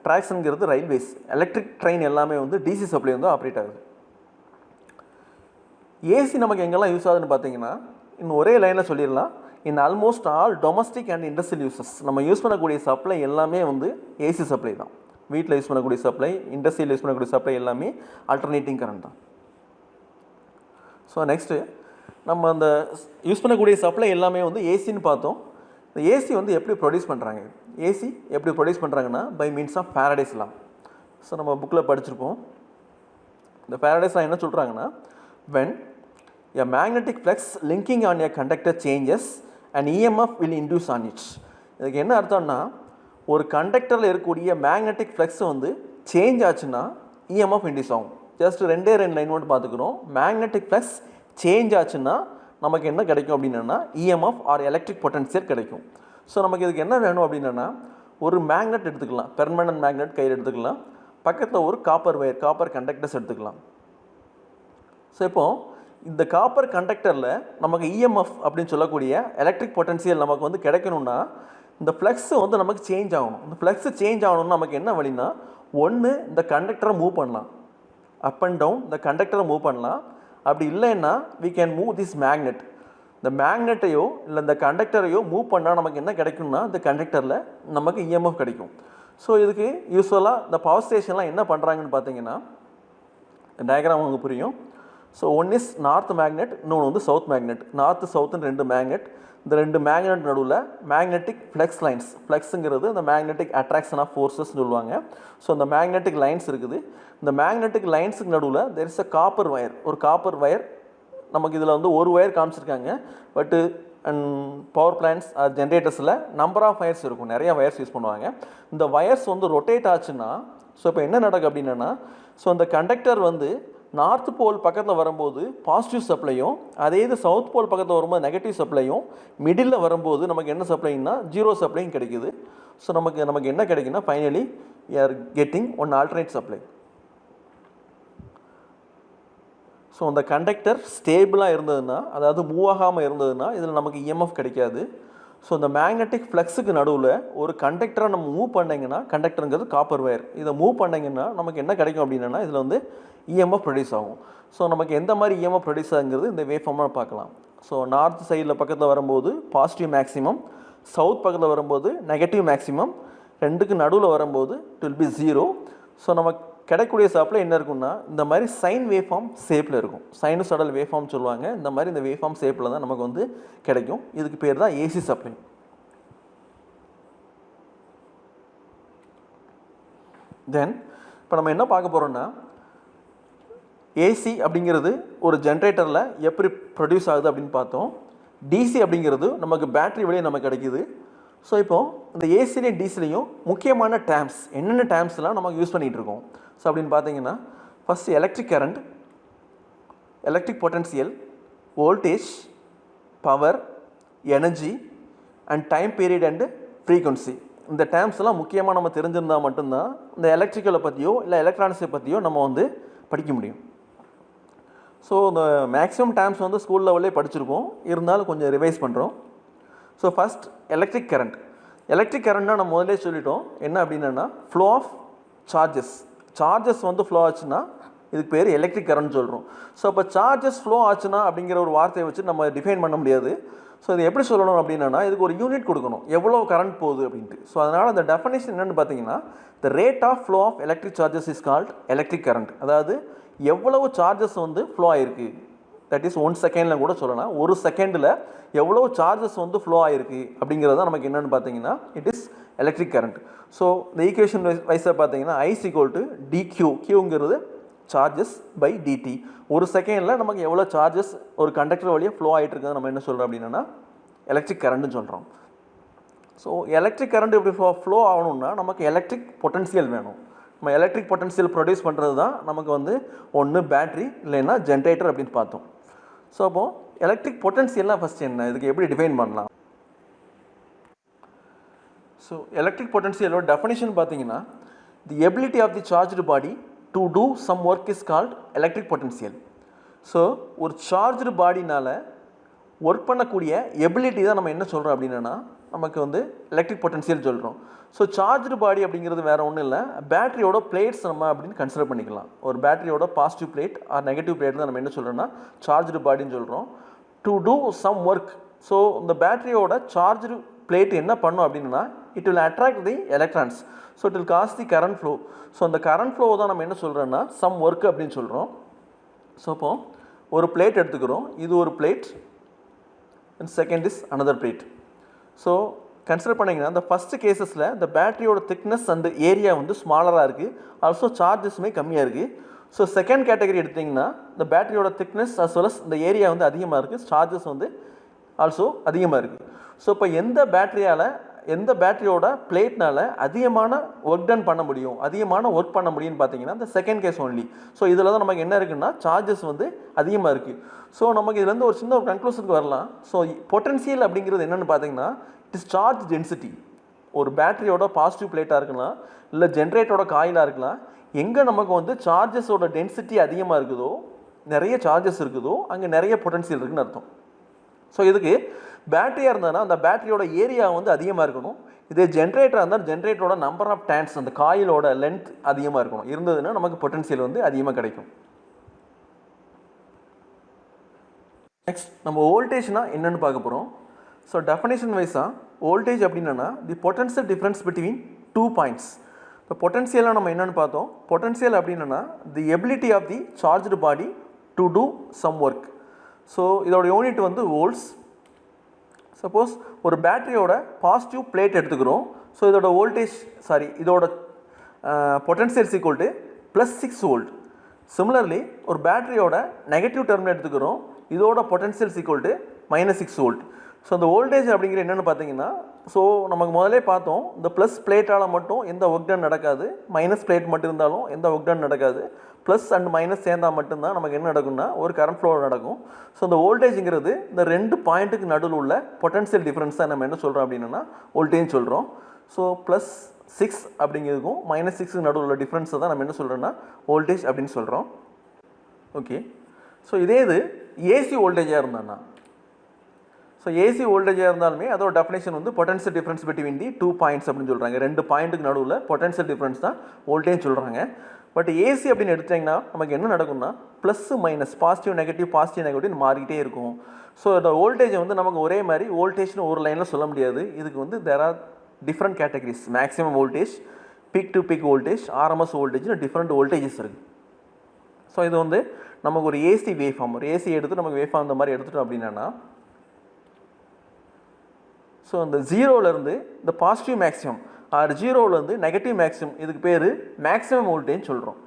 ட்ராக்ஷன்ங்கிறது ரயில்வேஸ், எலக்ட்ரிக் ட்ரெயின் எல்லாமே வந்து டிசி சப்ளை வந்து ஆப்ரேட் ஆகுது. ஏசி நமக்கு எங்கெல்லாம் யூஸ் ஆகுதுன்னு பார்த்தீங்கன்னா இன்னும் ஒரே லைனில் சொல்லிடலாம், இன் almost all domestic and industrial uses. நம்ம யூஸ் பண்ணக்கூடிய சப்ளை எல்லாமே வந்து ஏசி சப்ளை தான். வீட்டில் யூஸ் பண்ணக்கூடிய சப்ளை, இண்டஸ்ட்ரியில் யூஸ் பண்ணக்கூடிய சப்ளை எல்லாமே ஆல்டர்னேட்டிங் கரண்ட் தான். ஸோ நெக்ஸ்ட்டு நம்ம அந்த யூஸ் பண்ணக்கூடிய சப்ளை எல்லாமே வந்து ஏசின்னு பார்த்தோம். இந்த ஏசி வந்து எப்படி ப்ரொடியூஸ் பண்ணுறாங்க, ஏசி எப்படி ப்ரொடியூஸ் பண்ணுறாங்கன்னா by means of Faraday's law. So நம்ம புக்கில் படிச்சிருப்போம். இந்த ஃபாரடேஸ் லா என்ன சொல்கிறாங்கன்னா, when a magnetic flux linking on a conductor changes an EMF will induce on it. இதுக்கு என்ன அர்த்தம்னா, ஒரு கண்டக்டரில் இருக்கக்கூடிய மேக்னெட்டிக் ஃப்ளக்ஸ் வந்து சேஞ்ச் ஆச்சுன்னா இஎம்எஃப் இன்டியூஸ் ஆகும். ஜஸ்ட் ரெண்டு லைன் மட்டும் பார்த்துக்கிறோம். மேக்னெட்டிக் ஃப்ளக்ஸ் சேஞ்ச் ஆச்சுன்னா நமக்கு என்ன கிடைக்கும் அப்படின்னா இஎம்எஃப் ஆர் எலக்ட்ரிக் பொட்டன்ஷியல் கிடைக்கும். ஸோ நமக்கு இதுக்கு என்ன வேணும் அப்படின்னா, ஒரு மேக்னெட் எடுத்துக்கலாம், பெர்மனன்ட் மேக்னெட் கையில் எடுத்துக்கலாம், பக்கத்தில் ஒரு காப்பர் வயர், காப்பர் கண்டக்டர்ஸ் எடுத்துக்கலாம். ஸோ இப்போது இந்த காப்பர் கண்டக்டரில் நமக்கு இஎம்எஃப் அப்படின்னு சொல்லக்கூடிய எலக்ட்ரிக் பொட்டன்ஷியல் நமக்கு வந்து கிடைக்கணும்னா இந்த ஃப்ளக்ஸு வந்து நமக்கு சேஞ்ச் ஆகணும். இந்த ஃப்ளக்ஸு சேஞ்ச் ஆகணும்னு நமக்கு என்ன வழினா, ஒன்று இந்த கண்டக்டரை மூவ் பண்ணலாம், அப் அண்ட் டவுன் இந்த கண்டக்டரை மூவ் பண்ணலாம். அப்படி இல்லைன்னா we can move this magnet. இந்த மேக்னெட்டையோ இல்லை இந்த கண்டக்டரையோ மூவ் பண்ணால் நமக்கு என்ன கிடைக்கும்னா, இந்த கண்டக்டரில் நமக்கு இஎம்எஃப் கிடைக்கும். ஸோ இதுக்கு யூஸ்வலாக இந்த பவர் ஸ்டேஷன்லாம் என்ன பண்ணுறாங்கன்னு பார்த்தீங்கன்னா, டயக்ராம் உங்களுக்கு புரியும். So one is north magnet, இன்னொன்று வந்து சவுத் மேக்னெட். நார்த்து சவுத்துன்னு ரெண்டு மேக்னெட். இந்த ரெண்டு மேக்னெட் நடுவில் மேக்னெட்டிக் ஃப்ளக்ஸ் லைன்ஸ், ஃப்ளக்ஸுங்கிறது இந்த மேக்னெட்டிக் அட்ராக்ஷன் ஆஃப் ஃபோர்ஸஸ்ன்னு சொல்லுவாங்க. ஸோ இந்த மேக்னெட்டிக் லைன்ஸ் இருக்குது. இந்த மேக்னெட்டிக் லைன்ஸுக்கு நடுவில் there is a copper wire, ஒரு காப்பர் வயர். நமக்கு இதில் வந்து ஒரு வயர் காமிச்சிருக்காங்க, பட்டு அண்ட் பவர் பிளான்ட்ஸ் ஜென்ரேட்டர்ஸில் நம்பர் ஆஃப் வயர்ஸ் இருக்கும், நிறைய வயர்ஸ் யூஸ் பண்ணுவாங்க. இந்த வயர்ஸ் வந்து ரொட்டேட் ஆச்சுன்னா, ஸோ இப்போ என்ன நடக்கும் அப்படின்னா, ஸோ அந்த கண்டக்டர் வந்து நார்த் போல் பக்கத்தில் வரும்போது பாசிட்டிவ் சப்ளையும், அதே இது சவுத் போல் பக்கத்தில் வரும்போது நெகட்டிவ் சப்ளையும், மிடில் வரும்போது நமக்கு என்ன சப்ளைன்னா ஜீரோ சப்ளையும் கிடைக்குது. ஸோ நமக்கு என்ன கிடைக்குன்னா, finally we are getting one alternate supply. So அந்த கண்டக்டர் ஸ்டேபிளாக இருந்ததுன்னா, அதாவது மூவ் ஆகாமல் இருந்ததுன்னா இதில் நமக்கு இஎம்எஃப் கிடைக்காது. ஸோ இந்த மேக்னெட்டிக் ஃப்ளக்ஸுக்கு நடுவில் ஒரு கண்டக்டரை நம்ம மூவ் பண்ணிங்கன்னா, கண்டக்டருங்கிறது காப்பர் வயர், இதை மூவ் பண்ணிங்கன்னா நமக்கு என்ன கிடைக்கும் அப்படின்னா இதில் வந்து இஎம்எஃப் ப்ரொடியூஸ் ஆகும். ஸோ நமக்கு எந்த மாதிரி இஎம்எஃப் ப்ரொடியூஸ் ஆகுங்கிறது இந்த வேவ் ஃபார்மாக பார்க்கலாம். ஸோ நார்த் சைடில் பக்கத்தில் வரும்போது பாசிட்டிவ் மேக்ஸிமம், சவுத் பக்கத்தில் வரும்போது நெகட்டிவ் மேக்ஸிமம், ரெண்டுக்கு நடுவில் வரும்போது it will be zero. So நமக்கு கிடைக்கக்கூடிய சப்ளை என்ன இருக்குன்னா, இந்த மாதிரி சைன் வேவ் ஃபார்ம் ஷேப்பில் இருக்கும். சைனசாய்டல் வேவ் ஃபார்ம் சொல்லுவாங்க. இந்த மாதிரி இந்த வேவ் ஃபார்ம் ஷேப்பில் தான் நமக்கு வந்து கிடைக்கும். இதுக்கு பேர் தான் ஏசி சப்ளை. தென் இப்போ நம்ம என்ன பார்க்க போகிறோம்னா, ஏசி அப்படிங்கிறது ஒரு ஜென்ரேட்டரில் எப்படி ப்ரொடியூஸ் ஆகுது அப்படின்னு பார்த்தோம். டிசி அப்படிங்கிறது நமக்கு பேட்ரி வழியாக நமக்கு கிடைக்கிது. ஸோ இப்போது இந்த ஏசிலையும் டிசிலையும் முக்கியமான டேர்ம்ஸ், என்னென்ன டேர்ம்ஸ்லாம் நமக்கு யூஸ் பண்ணிகிட்டு இருக்கோம். ஸோ அப்படின்னு பார்த்தீங்கன்னா, first electric current, electric potential, voltage, power, energy and time period and frequency. இந்த டேர்ம்ஸ்லாம் முக்கியமாக நம்ம தெரிஞ்சிருந்தால் மட்டும்தான் இந்த எலக்ட்ரிக்கலை பற்றியோ இல்லை எலக்ட்ரானிக்ஸை பற்றியோ நம்ம வந்து படிக்க முடியும். ஸோ இந்த மேக்ஸிமம் டேர்ம்ஸ் வந்து ஸ்கூல் லெவல்லே படிச்சிருப்போம், இருந்தாலும் கொஞ்சம் ரிவைஸ் பண்ணுறோம். So first electric current. Electric கரண்ட்னா நம்ம முதலே சொல்லிட்டோம், என்ன அப்படின்னா ஃப்ளோ ஆஃப் சார்ஜஸ் வந்து ஃப்ளோ ஆச்சுன்னா இதுக்கு பேர் எலக்ட்ரிக் கரண்ட் சொல்கிறோம். ஸோ இப்போ சார்ஜஸ் ஃப்ளோ ஆச்சுன்னா அப்படிங்கிற ஒரு வார்த்தையை வச்சு நம்ம டிஃபைன் பண்ண முடியாது. ஸோ இது எப்படி சொல்லணும் அப்படின்னா, இதுக்கு ஒரு யூனிட் கொடுக்கணும், எவ்வளோ கரண்ட் போகுது அப்படின்ட்டு. ஸோ அதனால் அந்த டெஃபனேஷன் என்னென்னு பார்த்தீங்கன்னா, the rate of flow of electric charges is called electric current. அதாவது எவ்வளவு சார்ஜஸ் வந்து ஃப்ளோ ஆகிருக்கு, தட் இஸ் 1 செகண்டில் கூட சொல்லலாம். ஒரு செகண்டில் எவ்வளோ சார்ஜஸ் வந்து ஃப்ளோ ஆகிருக்கு அப்படிங்கிறது தான் நமக்கு என்னென்னு பார்த்தீங்கன்னா it is electric current. So இந்த ஈக்குவேஷன் வைஸாக பார்த்தீங்கன்னா I = dq, கியூங்கிறது சார்ஜஸ் பை டிடி. ஒரு செகண்டில் நமக்கு எவ்வளோ சார்ஜஸ் ஒரு கண்டக்டர் வழியாக ஃப்ளோ ஆகிட்டு இருக்கிறது நம்ம என்ன சொல்கிறோம் அப்படின்னா எலக்ட்ரிக் கரண்ட்னு சொல்கிறோம். ஸோ எலக்ட்ரிக் கரண்ட் இப்படி ஃப்ளோ ஆகணும்னா நமக்கு எலக்ட்ரிக் பொட்டன்ஷியல் வேணும். நம்ம எலக்ட்ரிக் பொட்டன்ஷியல் ப்ரொடியூஸ் பண்ணுறது தான் நமக்கு வந்து ஒன்று பேட்ரி இல்லைன்னா ஜென்ரேட்டர் அப்படின்னு பார்த்தோம். ஸோ அப்போது எலக்ட்ரிக் பொட்டன்ஷியல்லாம் ஃபஸ்ட் என்ன, இதுக்கு எப்படி டிஃபைன் பண்ணலாம். ஸோ எலக்ட்ரிக் பொட்டன்ஷியலோட டெஃபினிஷன் பார்த்தீங்கன்னா, the ability of the charged body to do some work is called electric potential. So ஒரு சார்ஜ்டு பாடினால் ஒர்க் பண்ணக்கூடிய எபிலிட்டி தான் நம்ம என்ன சொல்கிறோம் அப்படின்னா நமக்கு வந்து எலக்ட்ரிக் பொட்டன்ஷியல் சொல்கிறோம். ஸோ சார்ஜ்டு பாடி அப்படிங்கிறது வேறு ஒன்றும் இல்லை, பேட்டரியோட பிளேட்ஸ் நம்ம அப்படின்னு கன்சிடர் பண்ணிக்கலாம். ஒரு பேட்டரியோட positive plate or negative plate தான் நம்ம என்ன சொல்கிறோம்னா சார்ஜ்டு பாடின்னு சொல்கிறோம். To do some work, so இந்த பேட்டரியோட சார்ஜ்டு பிளேட் என்ன பண்ணும் அப்படின்னா it will attract the electrons, so it will cause the current flow. So அந்த கரண்ட் ஃப்ளோ தான் நம்ம என்ன சொல்கிறோன்னா சம் ஒர்க் அப்படின்னு சொல்கிறோம். ஸோ இப்போ ஒரு பிளேட் எடுத்துக்கிறோம், இது ஒரு plate and second is another plate. So consider பண்ணிங்கன்னா இந்த ஃபஸ்ட்டு கேசஸில் இந்த பேட்டரியோட திக்னஸ் அந்த ஏரியா வந்து ஸ்மாலராக இருக்குது, ஆல்சோ சார்ஜஸுமே கம்மியாக இருக்குது. ஸோ செகண்ட் கேட்டகரி எடுத்திங்கன்னா இந்த பேட்டரியோட திக்னஸ் அஸ் வெல் அஸ் இந்த ஏரியா வந்து அதிகமாக இருக்குது, சார்ஜஸ் வந்து ஆல்சோ அதிகமாக இருக்குது. ஸோ இப்போ எந்த பேட்டரியோட பிளேட்னால் அதிகமான ஒர்க் டன் பண்ண முடியும், அதிகமான ஒர்க் பண்ண முடியும்னு பார்த்தீங்கன்னா இந்த செகண்ட் கேஸ் ஒன்லி. ஸோ இதில் தான் நமக்கு என்ன இருக்குன்னா சார்ஜஸ் வந்து அதிகமாக இருக்குது. ஸோ நமக்கு இதுலேருந்து ஒரு சின்ன ஒரு கன்க்ளூஷனுக்கு வரலாம். ஸோ பொட்டன்ஷியல் அப்படிங்கிறது என்னென்னு பார்த்தீங்கன்னா இட் இஸ் சார்ஜ் டென்சிட்டி. ஒரு பேட்டரியோட பாசிட்டிவ் பிளேட்டாக இருக்கலாம், இல்லை ஜென்ரேட்டரோட காயிலாக இருக்கலாம், எங்கே நமக்கு வந்து சார்ஜஸோட டென்சிட்டி அதிகமாக இருக்குதோ, நிறைய சார்ஜஸ் இருக்குதோ, அங்கே நிறைய பொட்டன்ஷியல் இருக்குதுன்னு அர்த்தம். ஸோ இதுக்கு பேட்டரியாக இருந்ததுன்னா அந்த பேட்டரியோட ஏரியா வந்து அதிகமாக இருக்கணும். இதே ஜென்ரேட்டராக இருந்தால் ஜென்ரேட்டரோட நம்பர் ஆஃப் டேன்ஸ், அந்த காயிலோட லென்த் அதிகமாக இருக்கணும். இருந்ததுன்னா நமக்கு பொட்டன்ஷியல் வந்து அதிகமாக கிடைக்கும். நெக்ஸ்ட் நம்ம வோல்டேஜ்னால் என்னென்னு பார்க்க போகிறோம். ஸோ டெஃபனேஷன் வைஸாக வோல்டேஜ் அப்படின்னா the potential difference between 2 points. இப்போ பொட்டன்ஷியலாக நம்ம என்னென்னு பார்த்தோம். பொட்டன்ஷியல் அப்படின்னா the ability of the charged body to do some work. So இதோட யூனிட் வந்து வோல்ட்ஸ். சப்போஸ் ஒரு பேட்டரியோட பாசிட்டிவ் பிளேட் எடுத்துக்கிறோம். ஸோ இதோட வோல்டேஜ் இதோட potential equal to +6 volt. Similarly ஒரு பேட்டரியோட நெகட்டிவ் டெர்மினல் எடுத்துக்கிறோம், இதோட potential equal to -6 volt. So இந்த வோல்டேஜ் அப்படிங்கிற என்னென்னு பார்த்தீங்கன்னா, ஸோ நமக்கு முதலே பார்த்தோம் இந்த ப்ளஸ் பிளேட்டால் மட்டும் எந்த ஒர்க் டன் நடக்காது, மைனஸ் பிளேட் மட்டும் இருந்தாலும் எந்த ஒர்க் டன் நடக்காது. ப்ளஸ் அண்ட் மைனஸ் சேர்ந்தால் மட்டும்தான் நமக்கு என்ன நடக்கும்னா ஒரு கரண்ட் ஃப்ளோ நடக்கும். ஸோ இந்த வோல்டேஜுங்கிறது இந்த 2 பாயிண்ட்டுக்கு நடுவில் உள்ள பொட்டன்ஷியல் டிஃப்ரென்ஸ் தான் நம்ம என்ன சொல்கிறோம் அப்படின்னா வோல்டேஜ் சொல்கிறோம். ஸோ +6 அப்படிங்கிறதுக்கும் -6 நடுவில் உள்ள டிஃப்ரென்ஸை தான் நம்ம என்ன சொல்கிறோன்னா வோல்டேஜ் அப்படின்னு சொல்கிறோம். ஓகே, ஸோ இதே இது ஏசி வோல்டேஜாக இருந்தான்னா, ஸோ ஏசி வோல்டேஜாக இருந்தாலுமே அதோட டெஃபினேஷன் வந்து potential difference between the 2 points அப்படின்னு சொல்கிறாங்க. 2 பாயிண்ட்டுக்கு நடுவில் பொட்டன்ஷியல் டிஃப்ரென்ஸ் தான் வோல்டேஜ் சொல்கிறாங்க. பட் ஏசி அப்படின்னு எடுத்திங்கன்னா நமக்கு என்ன நடக்கும்னா ப்ளஸ் மைனஸ், பாசிட்டிவ் நெகட்டிவ் மாறிக்கிட்டே இருக்கும். ஸோ இந்த வோல்டேஜை வந்து நமக்கு ஒரே மாதிரி வோல்டேஜ்னு ஒரு லைனில் சொல்ல முடியாது. இதுக்கு வந்து there are different categories. Maximum voltage, peak to peak voltage, RMS வோல்டேஜ்னு டிஃப்ரெண்ட் வோல்டேஜஸ் இருக்குது. ஸோ இது வந்து நமக்கு ஒரு ஏசி வேவ் ஃபார்ம், ஒரு ஏசி எடுத்து நமக்கு வேவ் ஃபார்ம் இந்த மாதிரி எடுத்துட்டோம் அப்படின்னா, ஸோ அந்த 0லேருந்து இந்த பாசிட்டிவ் மேக்ஸிமம் ஆர் 0லேருந்து நெகட்டிவ் மேக்ஸிமம், இதுக்கு பேர் மேக்ஸிமம் வோல்டேஜ் சொல்கிறோம்.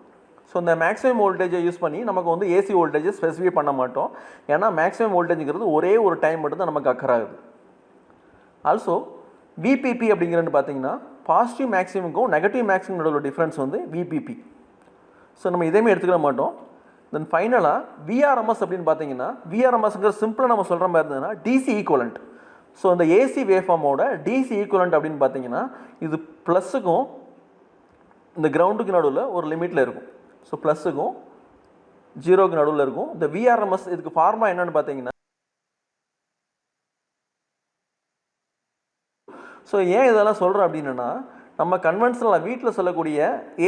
ஸோ இந்த மேக்ஸிமம் வோல்டேஜை யூஸ் பண்ணி நமக்கு வந்து ஏசி வோல்டேஜை ஸ்பெசிஃபை பண்ண மாட்டோம். ஏன்னா மேக்ஸிமம் வோல்டேஜுங்கிறது ஒரே ஒரு டைம் மட்டும் தான் நமக்கு அக்கறாகுது. ஆல்சோ விபிபி அப்படிங்கிறது பார்த்தீங்கன்னா பாசிட்டிவ் மேக்ஸிமுக்கும் நெகட்டிவ் மேக்ஸிமம் நடுவில் டிஃப்ரென்ஸ் வந்து விபிபி. ஸோ நம்ம இதேமே எடுத்துக்கிற மாட்டோம். தென் ஃபைனலாக விஆர்எம்எஸ் அப்படின்னு பார்த்தீங்கன்னா, விஆர்எம்எஸ்ங்கிற சிம்பிளாக நம்ம சொல்கிற மாதிரி இருந்ததுன்னா டிசி ஈக்குவலண்ட். ஸோ இந்த ஏசி வேவ்ஃபார்மோட டிசி ஈக்குவலண்ட் அப்படின்னு பார்த்தீங்கன்னா இது ப்ளஸுக்கும் இந்த கிரவுண்டுக்கு நடுவில் ஒரு லிமிட்டில் இருக்கும். ஸோ ப்ளஸுக்கும் 0க்கு நடுவில் இருக்கும். இந்த விஆர்எம்எஸ் இதுக்கு ஃபார்முலா என்னன்னு பார்த்தீங்கன்னா, ஸோ ஏன் இதெல்லாம் சொல்கிறோம் அப்படின்னா, நம்ம கன்வென்ஷனலாக வீட்டில் சொல்லக்கூடிய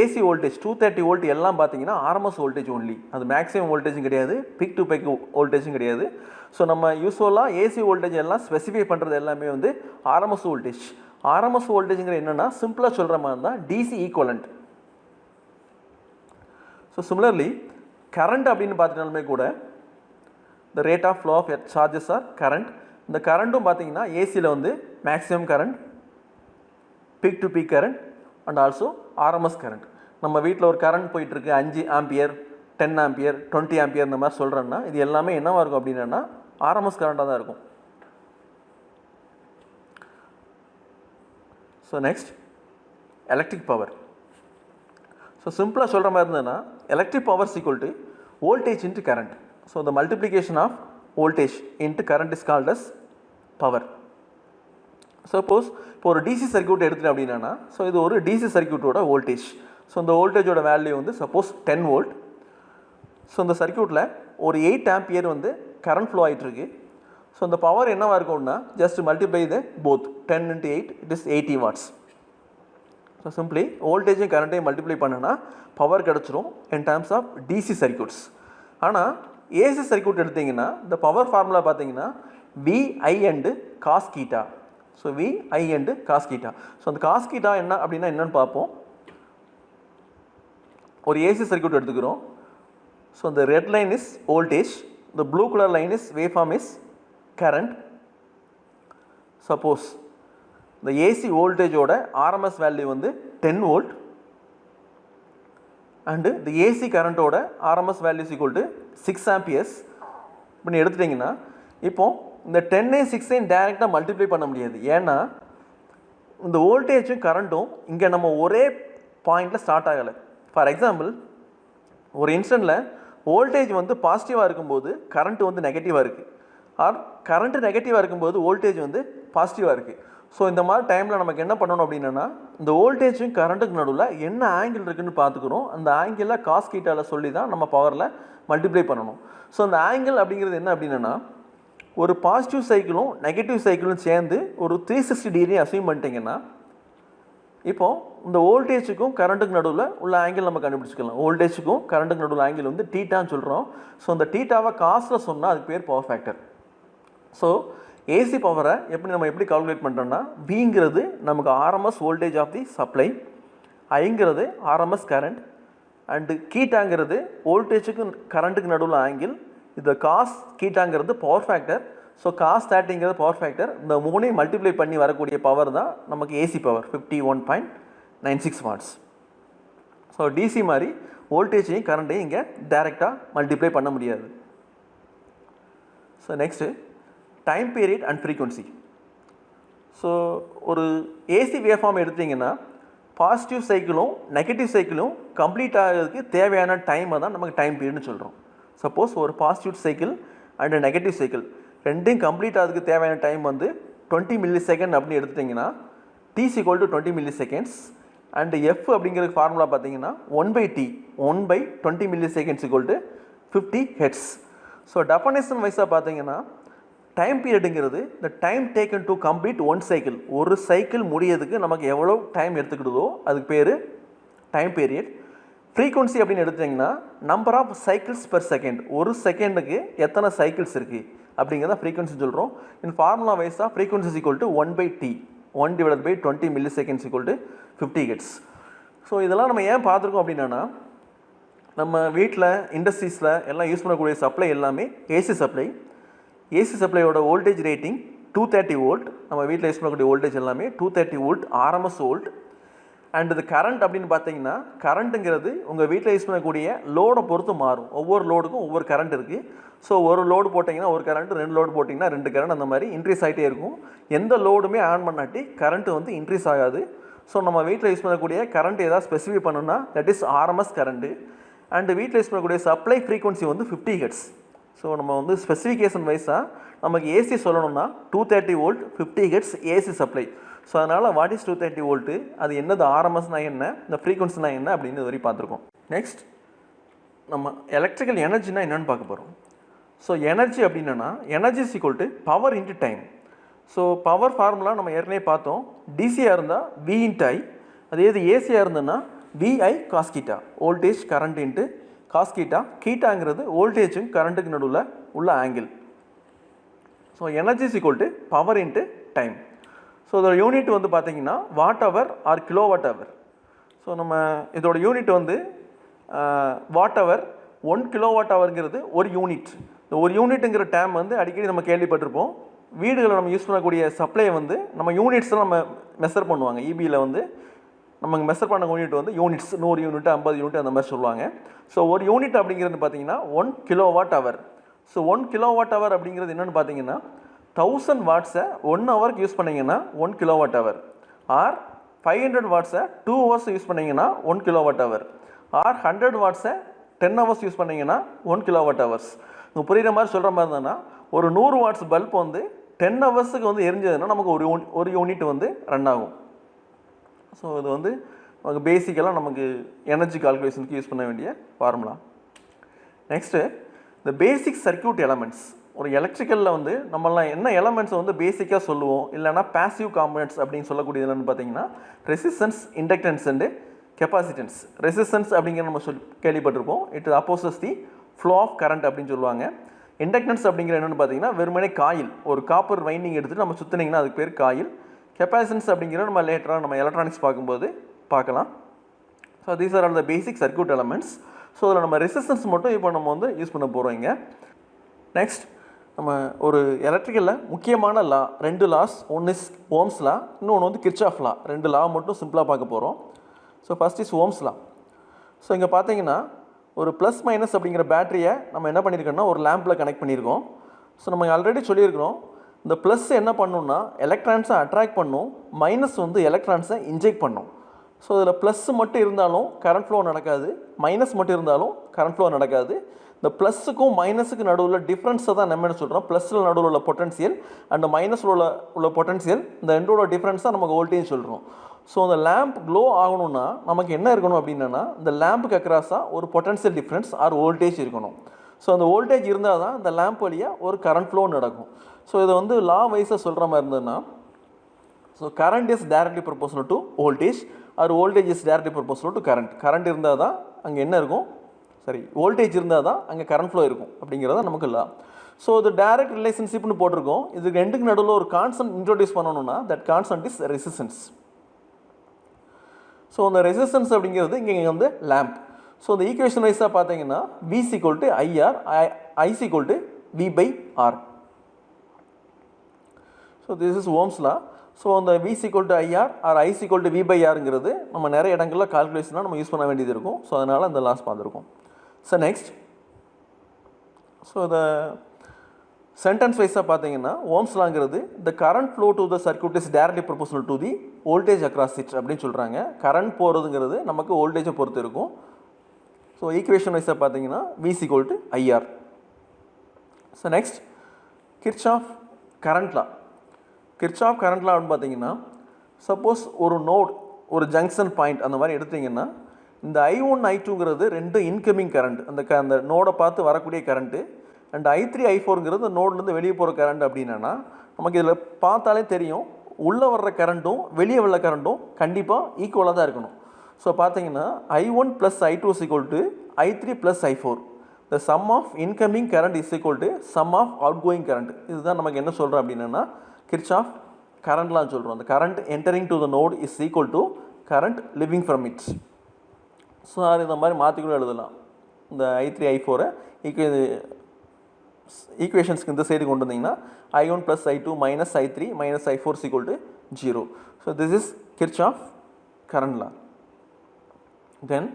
ஏசி வோல்டேஜ் 230 வோல்ட் எல்லாம் பார்த்தீங்கன்னா ஆர்எம்எஸ் வோல்டேஜ் ஒன்லி. அது மேக்ஸிமம் வோல்டேஜும் கிடையாது, பிக் டு பிக் வோல்டேஜும் கிடையாது. ஸோ நம்ம யூஸ்வலாக ஏசி வோல்டேஜ் எல்லாம் ஸ்பெசிஃபை பண்ணுறது எல்லாமே வந்து ஆர்எம்எஸ் வோல்டேஜ். ஆர்எம்எஸ் வோல்டேஜுங்கிற என்னென்னா சிம்பிளாக சொல்கிற மாதிரி தான் DC equivalent. So similarly current அப்படின்னு பார்த்துட்டாலுமே கூட இந்த rate of flow of charges or current. இந்த கரண்ட்டும் பார்த்தீங்கன்னா ஏசியில் வந்து maximum current, peak to peak current and also RMS current. நம்ம வீட்டில் ஒரு கரண்ட் போயிட்டுருக்கு 5 ஆம்பியர், 10 ஆம்பியர், 20 ஆம்பியர் இந்த மாதிரி சொல்கிறேன்னா இது எல்லாமே என்னவாக இருக்கும் அப்படின்னா ஆர்எம்எஸ் கரண்ட்டாக தான் இருக்கும். So next electric power. So சிம்பிளாக சொல்கிற மாதிரி இருந்ததுன்னா electric power equal to voltage into current. So the multiplication of voltage into current is called as power. Suppose இப்போ ஒரு டிசி சர்க்யூட் எடுத்துட்டேன் அப்படின்னா, ஸோ இது ஒரு டிசி சர்க்யூட்டோட வோல்டேஜ். ஸோ இந்த வோல்டேஜோட வேல்யூ வந்து சப்போஸ் 10 வோல்ட். ஸோ இந்த சர்க்யூட்டில் ஒரு 8 ஆம்பியர் வந்து கரண்ட் ஃப்ளோ ஆகிட்டுருக்கு. ஸோ அந்த பவர் என்னவாக இருக்கும்னா just multiply the both 10 into 8 it is 80 watts. So simply வோல்டேஜும் கரண்ட்டையும் மல்டிப்ளை பண்ணுன்னா பவர் கிடச்சிரும் in terms of DC circuits. ஆனால் ஏசி சர்க்யூட் எடுத்திங்கன்னா இந்த பவர் ஃபார்முலா பார்த்தீங்கன்னா VI and cos theta. So VI and cos theta. So அந்த cos theta என்ன அப்படின்னா என்னன்னு பார்ப்போம். ஒரு ஏசி சர்க்யூட் எடுத்துக்கிறோம். So the red line is voltage, the blue color line is waveform is current. Suppose the AC voltage ஓட RMS value வந்து 10 volt and the AC current ஓட RMS value is equal to 6 amperes. இப்படி எடுத்துட்டிங்கன்னா இப்போ இந்த 10 6 டைரெக்டாக multiply பண்ண முடியாது. ஏன்னா இந்த வோல்டேஜும் கரண்ட்டும் இங்கே நம்ம ஒரே பாயிண்டில் ஸ்டார்ட் ஆகலை. ஃபார் எக்ஸாம்பிள் ஒரு இன்ஸ்டன்ட்டில் வோல்டேஜ் வந்து பாசிட்டிவாக இருக்கும்போது கரண்ட் வந்து நெகட்டிவாக இருக்குது, ஆர் கரண்ட்டு நெகட்டிவாக இருக்கும்போது வோல்டேஜ் வந்து பாசிட்டிவாக இருக்குது. ஸோ இந்த மாதிரி டைமில் நமக்கு என்ன பண்ணணும் அப்படின்னா இந்த வோல்டேஜும் கரண்ட்டுக்கு நடுவில் என்ன ஆங்கிள் இருக்குதுன்னு பார்த்துக்கிறோம். அந்த ஆங்கிளில் காஸ் கீட்டாவில் சொல்லி தான் நம்ம பவரில் மல்டிப்ளை பண்ணணும். ஸோ அந்த ஆங்கிள் அப்படிங்கிறது என்ன அப்படின்னா ஒரு பாசிட்டிவ் சைக்கிளும் நெகட்டிவ் சைக்கிளும் சேர்ந்து ஒரு 360 டிகிரி அசீவ் பண்ணிட்டீங்கன்னா இப்போது இந்த வோல்டேஜுக்கும் கரண்ட்டுக்கு நடுவில் உள்ள ஆங்கிள் நம்ம கண்டுபிடிச்சிக்கலாம். வோல்டேஜுக்கும் கரண்ட்டுக்கு நடுவில் ஆங்கிள் வந்து டீட்டான்னு சொல்கிறோம். ஸோ அந்த டீட்டாவை காசில் சொன்னால் அதுக்கு பேர் பவர் ஃபேக்டர். ஸோ ஏசி பவரை எப்படி கால்குலேட் பண்ணுறோன்னா பிங்கிறது நமக்கு RMS voltage of the supply, ஐங்கிறது ஆர்எம்எஸ் கரண்ட் அண்டு கீட்டாங்கிறது வோல்டேஜுக்கும் கரண்ட்டுக்கு நடுவில் ஆங்கிள், இந்த காஸ் கீட்டாங்கிறது பவர் ஃபேக்டர். ஸோ காஸ் 30ங்கிறது பவர் ஃபேக்டர். இந்த மூணையும் மல்டிப்ளை பண்ணி வரக்கூடிய பவர் தான் நமக்கு AC power 51.96 watts. So DC மாதிரி வோல்டேஜையும் கரண்ட்டையும் இங்கே டைரெக்டாக மல்டிப்ளை பண்ண முடியாது. So next time period and frequency. So ஒரு ஏசி வேவ்ஃபார்ம் எடுத்திங்கன்னா பாசிட்டிவ் சைக்கிளும் நெகட்டிவ் சைக்கிளும் கம்ப்ளீட் ஆகிறதுக்கு தேவையான டைமை தான் நமக்கு டைம் பீரியட்னு சொல்கிறோம். சப்போஸ் ஒரு positive cycle and negative cycle ரெண்டையும் கம்ப்ளீட் ஆகிறதுக்கு தேவையான டைம் வந்து 20 millisecond அப்படின்னு எடுத்துட்டிங்கன்னா T = 20 milliseconds அண்ட் எஃப் அப்படிங்கிறது ஃபார்முலா பார்த்தீங்கன்னா 1/T 1/20 milliseconds = 50 Hz. So definition வைஸாக பார்த்தீங்கன்னா டைம் பீரியடுங்கிறது இந்த time taken to complete one cycle, ஒரு சைக்கிள் முடியறதுக்கு நமக்கு எவ்வளோ டைம் எடுத்துக்கிடுதோ அதுக்கு பேர் டைம் பீரியட். ஃப்ரீக்வன்சி அப்படின்னு எடுத்திங்கன்னா number of cycles per second, ஒரு செகண்டுக்கு எத்தனை சைக்கிள்ஸ் இருக்குது அப்படிங்கிறத ஃப்ரீக்வன்சி சொல்கிறோம். இன் ஃபார்முலா வைஸாக frequency = 1/T 1/20 milliseconds = 50 Hz. So இதெல்லாம் நம்ம ஏன் பார்த்துருக்கோம் அப்படின்னா நம்ம வீட்டில் இண்டஸ்ட்ரீஸில் எல்லாம் யூஸ் பண்ணக்கூடிய சப்ளை எல்லாமே ஏசி சப்ளை. ஏசி சப்ளையோட வோல்டேஜ் ரேட்டிங் 230 volt. நம்ம வீட்டில் யூஸ் பண்ணக்கூடிய வோல்டேஜ் எல்லாமே 230 volt ஆர்எம்எஸ் வோல்ட். அண்ட் இது கரண்ட் அப்படின்னு பார்த்தீங்கன்னா கரண்ட்டுங்கிறது உங்கள் வீட்டில் யூஸ் பண்ணக்கூடிய லோடை பொறுத்து மாறும். ஒவ்வொரு லோடுக்கும் ஒவ்வொரு கரண்ட் இருக்குது. ஸோ ஒரு லோடு போட்டிங்கன்னா ஒரு கரண்ட், 2 லோடு போட்டிங்கன்னா 2 கரண்ட், அந்த மாதிரி இன்க்ரீஸ் ஆகிட்டே இருக்கும். எந்த லோடுமே ஆன் பண்ணாட்டி கரண்ட்டு வந்து இன்க்ரீஸ் ஆகாது. ஸோ நம்ம வீட்டில் யூஸ் பண்ணக்கூடிய கரண்ட் ஏதாவது ஸ்பெசிஃபை பண்ணணும்னா that is RMS current. And வீட்டில் யூஸ் பண்ணக்கூடிய சப்ளை ஃப்ரீக்வன்சி வந்து 50 Hz. ஸோ நம்ம வந்து ஸ்பெசிஃபிகேஷன் வைஸாக நமக்கு ஏசி சொல்லணும்னா 230 volt 50 Hz AC supply. So அதனால் வாட் இஸ் 230 volt, அது என்னது, ஆர்எம்எஸ்னா என்ன, இந்த ஃப்ரீக்வன்சினா என்ன அப்படின்னு இது வரை பார்த்துருக்கோம். நெக்ஸ்ட் நம்ம எலக்ட்ரிக்கல் எனர்ஜினா என்னென்னு பார்க்க போகிறோம். ஸோ எனர்ஜி அப்படின்னா energy = power into time. So power formula நம்ம ஏற்கனவே பார்த்தோம். டிசியாக இருந்தால் V × I, அதே இது ஏசியாக இருந்ததுன்னா VI cos θ, voltage current into cos theta. கீட்டாங்கிறது வோல்டேஜும் கரண்ட்டுக்கு நடுவில் உள்ள angle. So energy = power into time. So இதோட யூனிட் வந்து பார்த்தீங்கன்னா watt hour or kilowatt hour. So நம்ம இதோட யூனிட் வந்து வாட் ஹவர். 1 kilowatt hourங்கிறது ஒரு யூனிட். இந்த ஒரு யூனிட்டுங்கிற டேம் வந்து அடிக்கடி நம்ம கேள்விப்பட்டிருப்போம். வீடுகளை நம்ம யூஸ் பண்ணக்கூடிய சப்ளையை வந்து நம்ம யூனிட்ஸில் நம்ம மெஷர் பண்ணுவாங்க. இபியில் வந்து நமக்கு மெஷர் பண்ண யூனிட் வந்து யூனிட்ஸ் 100 யூனிட் 50 யூனிட் அந்த மாதிரி சொல்லுவாங்க. ஸோ ஒரு யூனிட் அப்படிங்கிறது பார்த்தீங்கன்னா 1 kilowatt hour. So 1 kilowatt hour அப்படிங்கிறது என்னென்னு பார்த்தீங்கன்னா 1000 watts-ஐ 1 ஹவருக்கு யூஸ் பண்ணிங்கன்னா 1 kilowatt hour, ஆர் 500 watts-ஐ 2 hours யூஸ் பண்ணிங்கன்னா 1 kilowatt hour, ஆர் 100 watts-ஐ 10 hours யூஸ் பண்ணிங்கன்னா 1 kilowatt hours. உங்களுக்கு புரிகிற மாதிரி சொல்கிற மாதிரி இருந்ததுன்னா ஒரு 100 watts பல்ப் வந்து 10 ஹவர்ஸுக்கு வந்து எரிஞ்சதுன்னா நமக்கு ஒரு யூனிட் வந்து ரன் ஆகும். ஸோ இது வந்து நமக்கு பேசிக்கலாக நமக்கு எனர்ஜி கால்குலேஷனுக்கு யூஸ் பண்ண வேண்டிய ஃபார்முலா. நெக்ஸ்ட்டு இந்த பேசிக் சர்க்யூட் எலமெண்ட்ஸ். ஒரு எலக்ட்ரிக்கலில் வந்து நம்மளாம் என்ன எலமெண்ட்ஸை வந்து பேசிக்காக சொல்லுவோம், இல்லைனா பேசிவ் காம்பனன்ட்ஸ் அப்படின்னு சொல்லக்கூடியது என்னென்னு பார்த்தீங்கன்னா resistance, inductance and capacitance. Resistance அப்படிங்கிற நம்ம கேள்விப்பட்டிருப்போம். It opposes the flow of current அப்படின்னு சொல்லுவாங்க. இண்டக்டன்ஸ் அப்படிங்கிற என்னென்னு பார்த்தீங்கன்னா வெறுமனே காயில், ஒரு காப்பர் வைண்டிங் எடுத்துகிட்டு நம்ம சுற்றினீங்கன்னா அதுக்கு பேர் காயில். கெப்பாசிட்டன்ஸ் அப்படிங்கிற நம்ம லேட்டராக நம்ம எலக்ட்ரானிக்ஸ் பார்க்கும்போது பார்க்கலாம். So these are all the basic circuit elements. So அதில் நம்ம ரெசிஸ்டன்ஸ் மட்டும் இப்போ நம்ம வந்து யூஸ் பண்ண போகிறோம் இங்கே. நெக்ஸ்ட் நம்ம ஒரு எலக்ட்ரிக்கலில் முக்கியமான லா, 2 லாஸ், ஒன்று இஸ் ஓம்ஸ் லா, இன்னொன்று வந்து கிர்ச்சாஃப் லா. 2 லா மட்டும் சிம்பிளாக பார்க்க போகிறோம். So first is Ohm's law. So இங்கே பார்த்தீங்கன்னா ஒரு ப்ளஸ் மைனஸ் அப்படிங்கிற பேட்டரியை நம்ம என்ன பண்ணியிருக்கோம்னா ஒரு லேம்பில் கனெக்ட் பண்ணியிருக்கோம். ஸோ நம்ம ஆல்ரெடி சொல்லியிருக்கிறோம், இந்த ப்ளஸ் என்ன பண்ணணும்னா எலக்ட்ரான்ஸை அட்ராக்ட் பண்ணும், மைனஸ் வந்து எலக்ட்ரான்ஸை இன்ஜெக்ட் பண்ணும். ஸோ இதில் ப்ளஸ் மட்டும் இருந்தாலும் கரண்ட் ஃப்ளோ நடக்காது, மைனஸ் மட்டும் இருந்தாலும் கரண்ட் ஃப்ளோ நடக்காது. இந்த ப்ளஸுக்கும் மைனஸுக்கு நடுவில் டிஃப்ரென்ஸை தான் நம்ம என்ன சொல்கிறோம், ப்ளஸில் நடுவில் உள்ள பொட்டன்சியல் அண்ட் மைனஸில் உள்ள பொட்டன்சியல், இந்த ரெண்டோட டிஃப்ரென்ஸாக நமக்கு வோல்டேஜ் சொல்கிறோம். ஸோ அந்த லேம்ப் க்ளோ ஆகணும்னா நமக்கு என்ன இருக்கணும் அப்படின்னா இந்த லேம்புக்கு அக்ராஸாக ஒரு பொட்டன்சியல் டிஃப்ரென்ஸ் ஆர் வோல்டேஜ் இருக்கணும். ஸோ அந்த வோல்டேஜ் இருந்தால் தான் இந்த லேம்ப் வழியாக ஒரு கரண்ட் ஃப்ளோ நடக்கும். ஸோ இதை வந்து லா வைஸாக சொல்கிற மாதிரி இருந்ததுன்னா, so current is directly proportional to voltage or voltage is directly proportional to current. Current இருந்தால் தான் அங்கே என்ன இருக்கும், சரி வோல்டேஜ் இருந்தால் தான் அங்கே கரண்ட் ஃப்ளோ இருக்கும் அப்படிங்கிறத நமக்கு லா. ஸோ இது டைரக்ட் ரிலேஷன்ஷிப்னு போட்டிருக்கோம். இதுக்கு ரெண்டுக்கு நடுவில் ஒரு கான்ஸ்டன்ட் இன்ட்ரோடியூஸ் பண்ணணும்னா that constant is resistance. So அந்த ரெசிஸ்டன்ஸ் அப்படிங்கிறது இங்கே வந்து லேம்ப். ஸோ இந்த ஈக்குவேஷன் வைஸாக பார்த்தீங்கன்னா V = IR, I = V/R. So this is Ohm's law. So அந்த V = IR ஆர் I = V/Rங்கிறது நம்ம நிறைய இடங்களில் கால்குலேஷனாக நம்ம யூஸ் பண்ண வேண்டியது இருக்கும். ஸோ அதனால் அந்த லாஸ் பார்த்துருக்கோம். ஸோ நெக்ஸ்ட், ஸோ இந்த சென்டென்ஸ் வைஸாக பார்த்தீங்கன்னா ஓம்ஸ் லாங்கிறது the current flow to the circuit is directly proportional to the voltage across it அப்படின்னு சொல்கிறாங்க. கரண்ட் போகிறதுங்கிறது நமக்கு வோல்டேஜை பொறுத்து இருக்கும். ஸோ ஈக்குவேஷன் வைஸாக பார்த்தீங்கன்னா V = IR. So next Kirchhoff current லா. கிர்ச்சாஃப் கரண்ட் லா அப்படின்னு பார்த்தீங்கன்னா சப்போஸ் ஒரு நோட், ஒரு ஜங்ஷன் பாயிண்ட் அந்த மாதிரி எடுத்திங்கன்னா இந்த I1 I2ங்கிறது ரெண்டு இன்கமிங் கரண்ட், அந்த நோடை பார்த்து வரக்கூடிய கரண்ட்டு, அண்ட் I3 I4ங்கிறது நோட்லேருந்து வெளியே போகிற கரண்ட். அப்படின்னா நமக்கு இதில் பார்த்தாலே தெரியும், உள்ளே வர்ற கரண்ட்டும் வெளியே வர்ற கரண்ட்டும் கண்டிப்பாக ஈக்குவலாக தான் இருக்கணும். ஸோ பார்த்தீங்கன்னா I1 + I2 = I3 + I4. The sum of incoming current is equal to sum of out going current. இதுதான் நமக்கு என்ன சொல்கிறோம் அப்படின்னா கிர்ச்சாஃப் கரண்ட்லாம் சொல்கிறோம். அந்த current entering to the node is equal to current leaving from it. So அது இந்த மாதிரி மாற்றி கூட எழுதலாம். இந்த I3 I4 ஈக்குவேஷன்ஸ்க்கு இந்த சைடு கொண்டு வந்தீங்கன்னா I1 + I2 - I3 - I4 = 0. So this is Kirchhoff current law. Then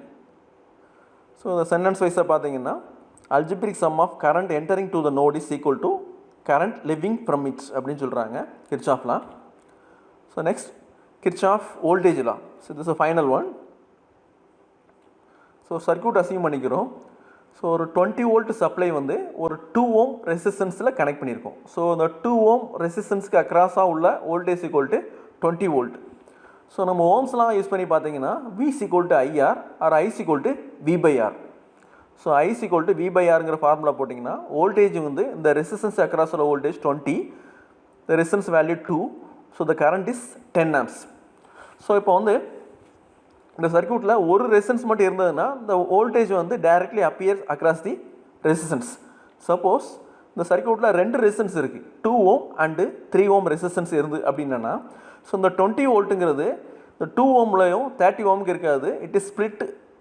so இந்த சென்டென்ஸ் வைஸாக பார்த்தீங்கன்னா algebraic sum of current entering to the node is equal to current leaving from it அப்படின்னு சொல்கிறாங்க Kirchhoff law. So next Kirchhoff voltage law. So this is final one. So circuit assume பண்ணிக்கிறோம். ஸோ ஒரு 20 volt supply வந்து ஒரு 2 ஓம் ரெசிஸ்டன்ஸில் connect பண்ணியிருக்கோம். So இந்த 2 ஓம் ரெசிஸ்டன்ஸ்க்கு அக்ராஸாக உள்ள வோல்டேஜ் = 20 வோல்ட். ஸோ நம்ம ஓம்ஸ்லாம் யூஸ் பண்ணி பார்த்தீங்கன்னா V = IR or I = V/R. So I = V/Rங்கிற ஃபார்முலா போட்டிங்கன்னா வோல்டேஜ் வந்து இந்த ரெசிஸ்டன்ஸ் அக்ராஸ் உள்ள voltage 20, the resistance value 2, so the current is 10 amps. So இப்போ வந்து இந்த சர்க்யூட்டில் ஒரு ரெசிஸ்டன்ஸ் மட்டும் இருந்ததுன்னா இந்த வோல்டேஜ் வந்து directly appear across the resistance. Suppose இந்த சர்க்யூட்டில் 2 ரெசிஸ்டன்ஸ் இருக்குது, 2 ஓம் அண்டு 3 ஓம் ரெசிஸ்டன்ஸ் இருந்து அப்படின்னா ஸோ இந்த 20 வோல்ட்டுங்கிறது இந்த 2 ஓம்லையும் 30 ஓமுக்கு இருக்காது. இட் இஸ்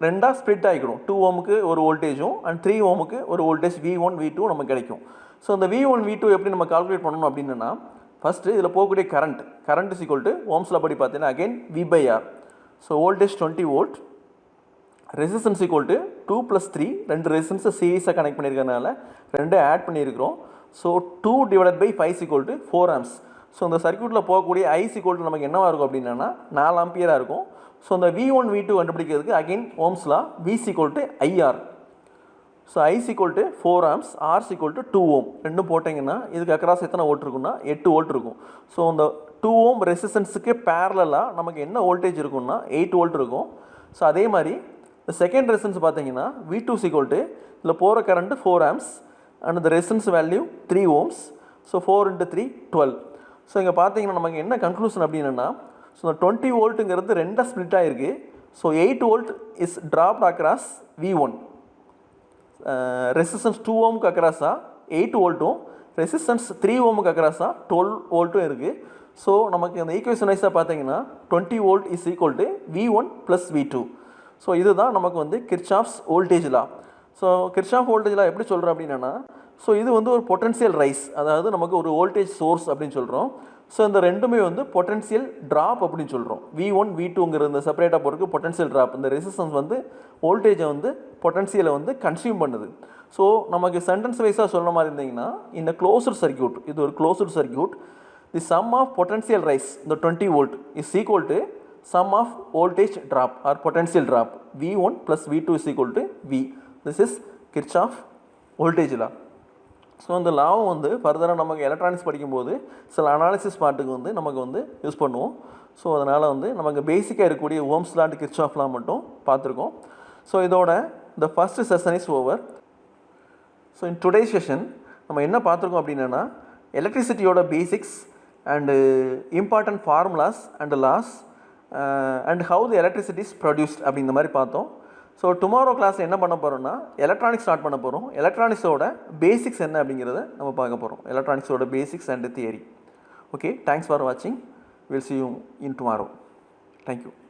ரெண்டாக ஸ்ப்ளிட் ஆகிடும். 2 ஓமுக்கு ஒரு வோல்டேஜும் அண்ட் 3 ஓமுக்கு ஒரு வோல்டேஜ் V1 V2 நமக்கு கிடைக்கும். ஸோ இந்த V1 V2 எப்படி நம்ம கால்குலேட் பண்ணணும் அப்படின்னா ஃபஸ்ட்டு இதில் போகக்கூடிய கரண்ட் = ஓம்ஸில் படி பார்த்தீங்கன்னா again V/R. So voltage 20 volt, resistance = 2 + 3, 2 ரெசிஸ்டன்ஸை சீரீஸாக கனெக்ட் பண்ணியிருக்கனால 2 ஆட் பண்ணியிருக்கிறோம். So 2 / 5 = 4 amps. ஸோ இந்த சர்க்யூட்டில் போகக்கூடிய I = நமக்கு என்னவாக இருக்கும் அப்படின்னா 4 ஆம்பியராக இருக்கும். ஸோ இந்த V1 V2 கண்டுபிடிக்கிறதுக்கு again ஓம்ஸ்லா V = IR. So I = 4 amps, R = 2 ஓம். ரெண்டும் போட்டிங்கன்னா இதுக்கு அக்ராஸ் எத்தனை வோல்ட் இருக்குன்னா 8 வோல்ட் இருக்கும். ஸோ இந்த 2 ஓம் ரெசிஸ்டன்ஸுக்கு பேரலாக நமக்கு என்ன வோல்டேஜ் இருக்குன்னா 8 வோல்ட் இருக்கும். ஸோ அதே மாதிரி இந்த செகண்ட் ரெசிஸ்டன்ஸ் பார்த்தீங்கன்னா V2 = இதில் போகிற current 4 amps, and the resistance value 3 ohms. So 4 into 3 12. So இங்கே பார்த்தீங்கன்னா நமக்கு என்ன கன்க்ளூஷன் அப்படின்னா, ஸோ இந்த 20 வோல்ட்டுங்கிறது ரெண்டாக ஸ்ப்ளிட் ஆகிருக்கு. So 8 volt is dropped across V1. Resistance 2 ஓமுக்கு அக்ராஸாக 8 வோல்ட்டும் ரெசிஸ்டன்ஸ் 3 ஓமுக்கு அக்ராஸாக 12 வோல்ட்டும் இருக்குது. ஸோ நமக்கு அந்த ஈக்குவேஷன் வைஸாக பார்த்தீங்கன்னா 20 volt is equal to V1 plus V2. So இதுதான் நமக்கு வந்து Kirchhoff's voltage law. So Kirchhoff voltage law எப்படி சொல்கிறோம் அப்படின்னா, ஸோ இது வந்து ஒரு பொட்டன்ஷியல் ரைஸ், அதாவது நமக்கு ஒரு வோல்டேஜ் சோர்ஸ் அப்படின்னு சொல்கிறோம். ஸோ இந்த ரெண்டுமே வந்து பொட்டன்ஷியல் ட்ராப் அப்படின்னு சொல்கிறோம். V1 V2ங்கிற இந்த செப்பரேட்டாக போகிறதுக்கு பொட்டன்ஷியல் ட்ராப். இந்த ரெசிஸ்டன்ஸ் வந்து வோல்டேஜை வந்து பொட்டன்ஷியலை வந்து கன்சியூம் பண்ணுது. ஸோ நமக்கு சென்டென்ஸ் வைஸாக சொல்கிற மாதிரி இருந்தீங்கன்னா, இந்த க்ளோஸ்டு சர்க்யூட், இது ஒரு closed circuit, the sum of potential rise இந்த 20 volt is equal to sum of voltage drop or potential drop V1 plus V2 is equal to V. This is Kirchhoff voltage law. So இந்த லாவும் வந்து ஃபர்தராக நமக்கு electronics படிக்கும்போது சில analysis பார்ட்டுக்கு வந்து நமக்கு வந்து யூஸ் பண்ணுவோம். ஸோ அதனால் வந்து நமக்கு பேசிக்காக இருக்கக்கூடிய Ohm's law and Kirchhoff law மட்டும் பார்த்துருக்கோம். ஸோ இதோட the first session is over. So in today's session நம்ம என்ன பார்த்துருக்கோம் அப்படின்னா, எலக்ட்ரிசிட்டியோட basics and important formulas and laws and how the electricity is produced அப்படிங்கிற மாதிரி பார்த்தோம். ஸோ டுமாரோ கிளாஸ் என்ன பண்ண போகிறோம்னா, எலக்ட்ரானிக்ஸ் ஸ்டார்ட் பண்ண போகிறோம். எலக்ட்ரானிக்ஸோட பேசிக்ஸ் என்ன அப்படிங்கிறத நம்ம பார்க்க போகிறோம். எலக்ட்ரானிக்ஸோட basics and theory. Okay, thanks for வாட்சிங். Will see you in tomorrow. Thank you.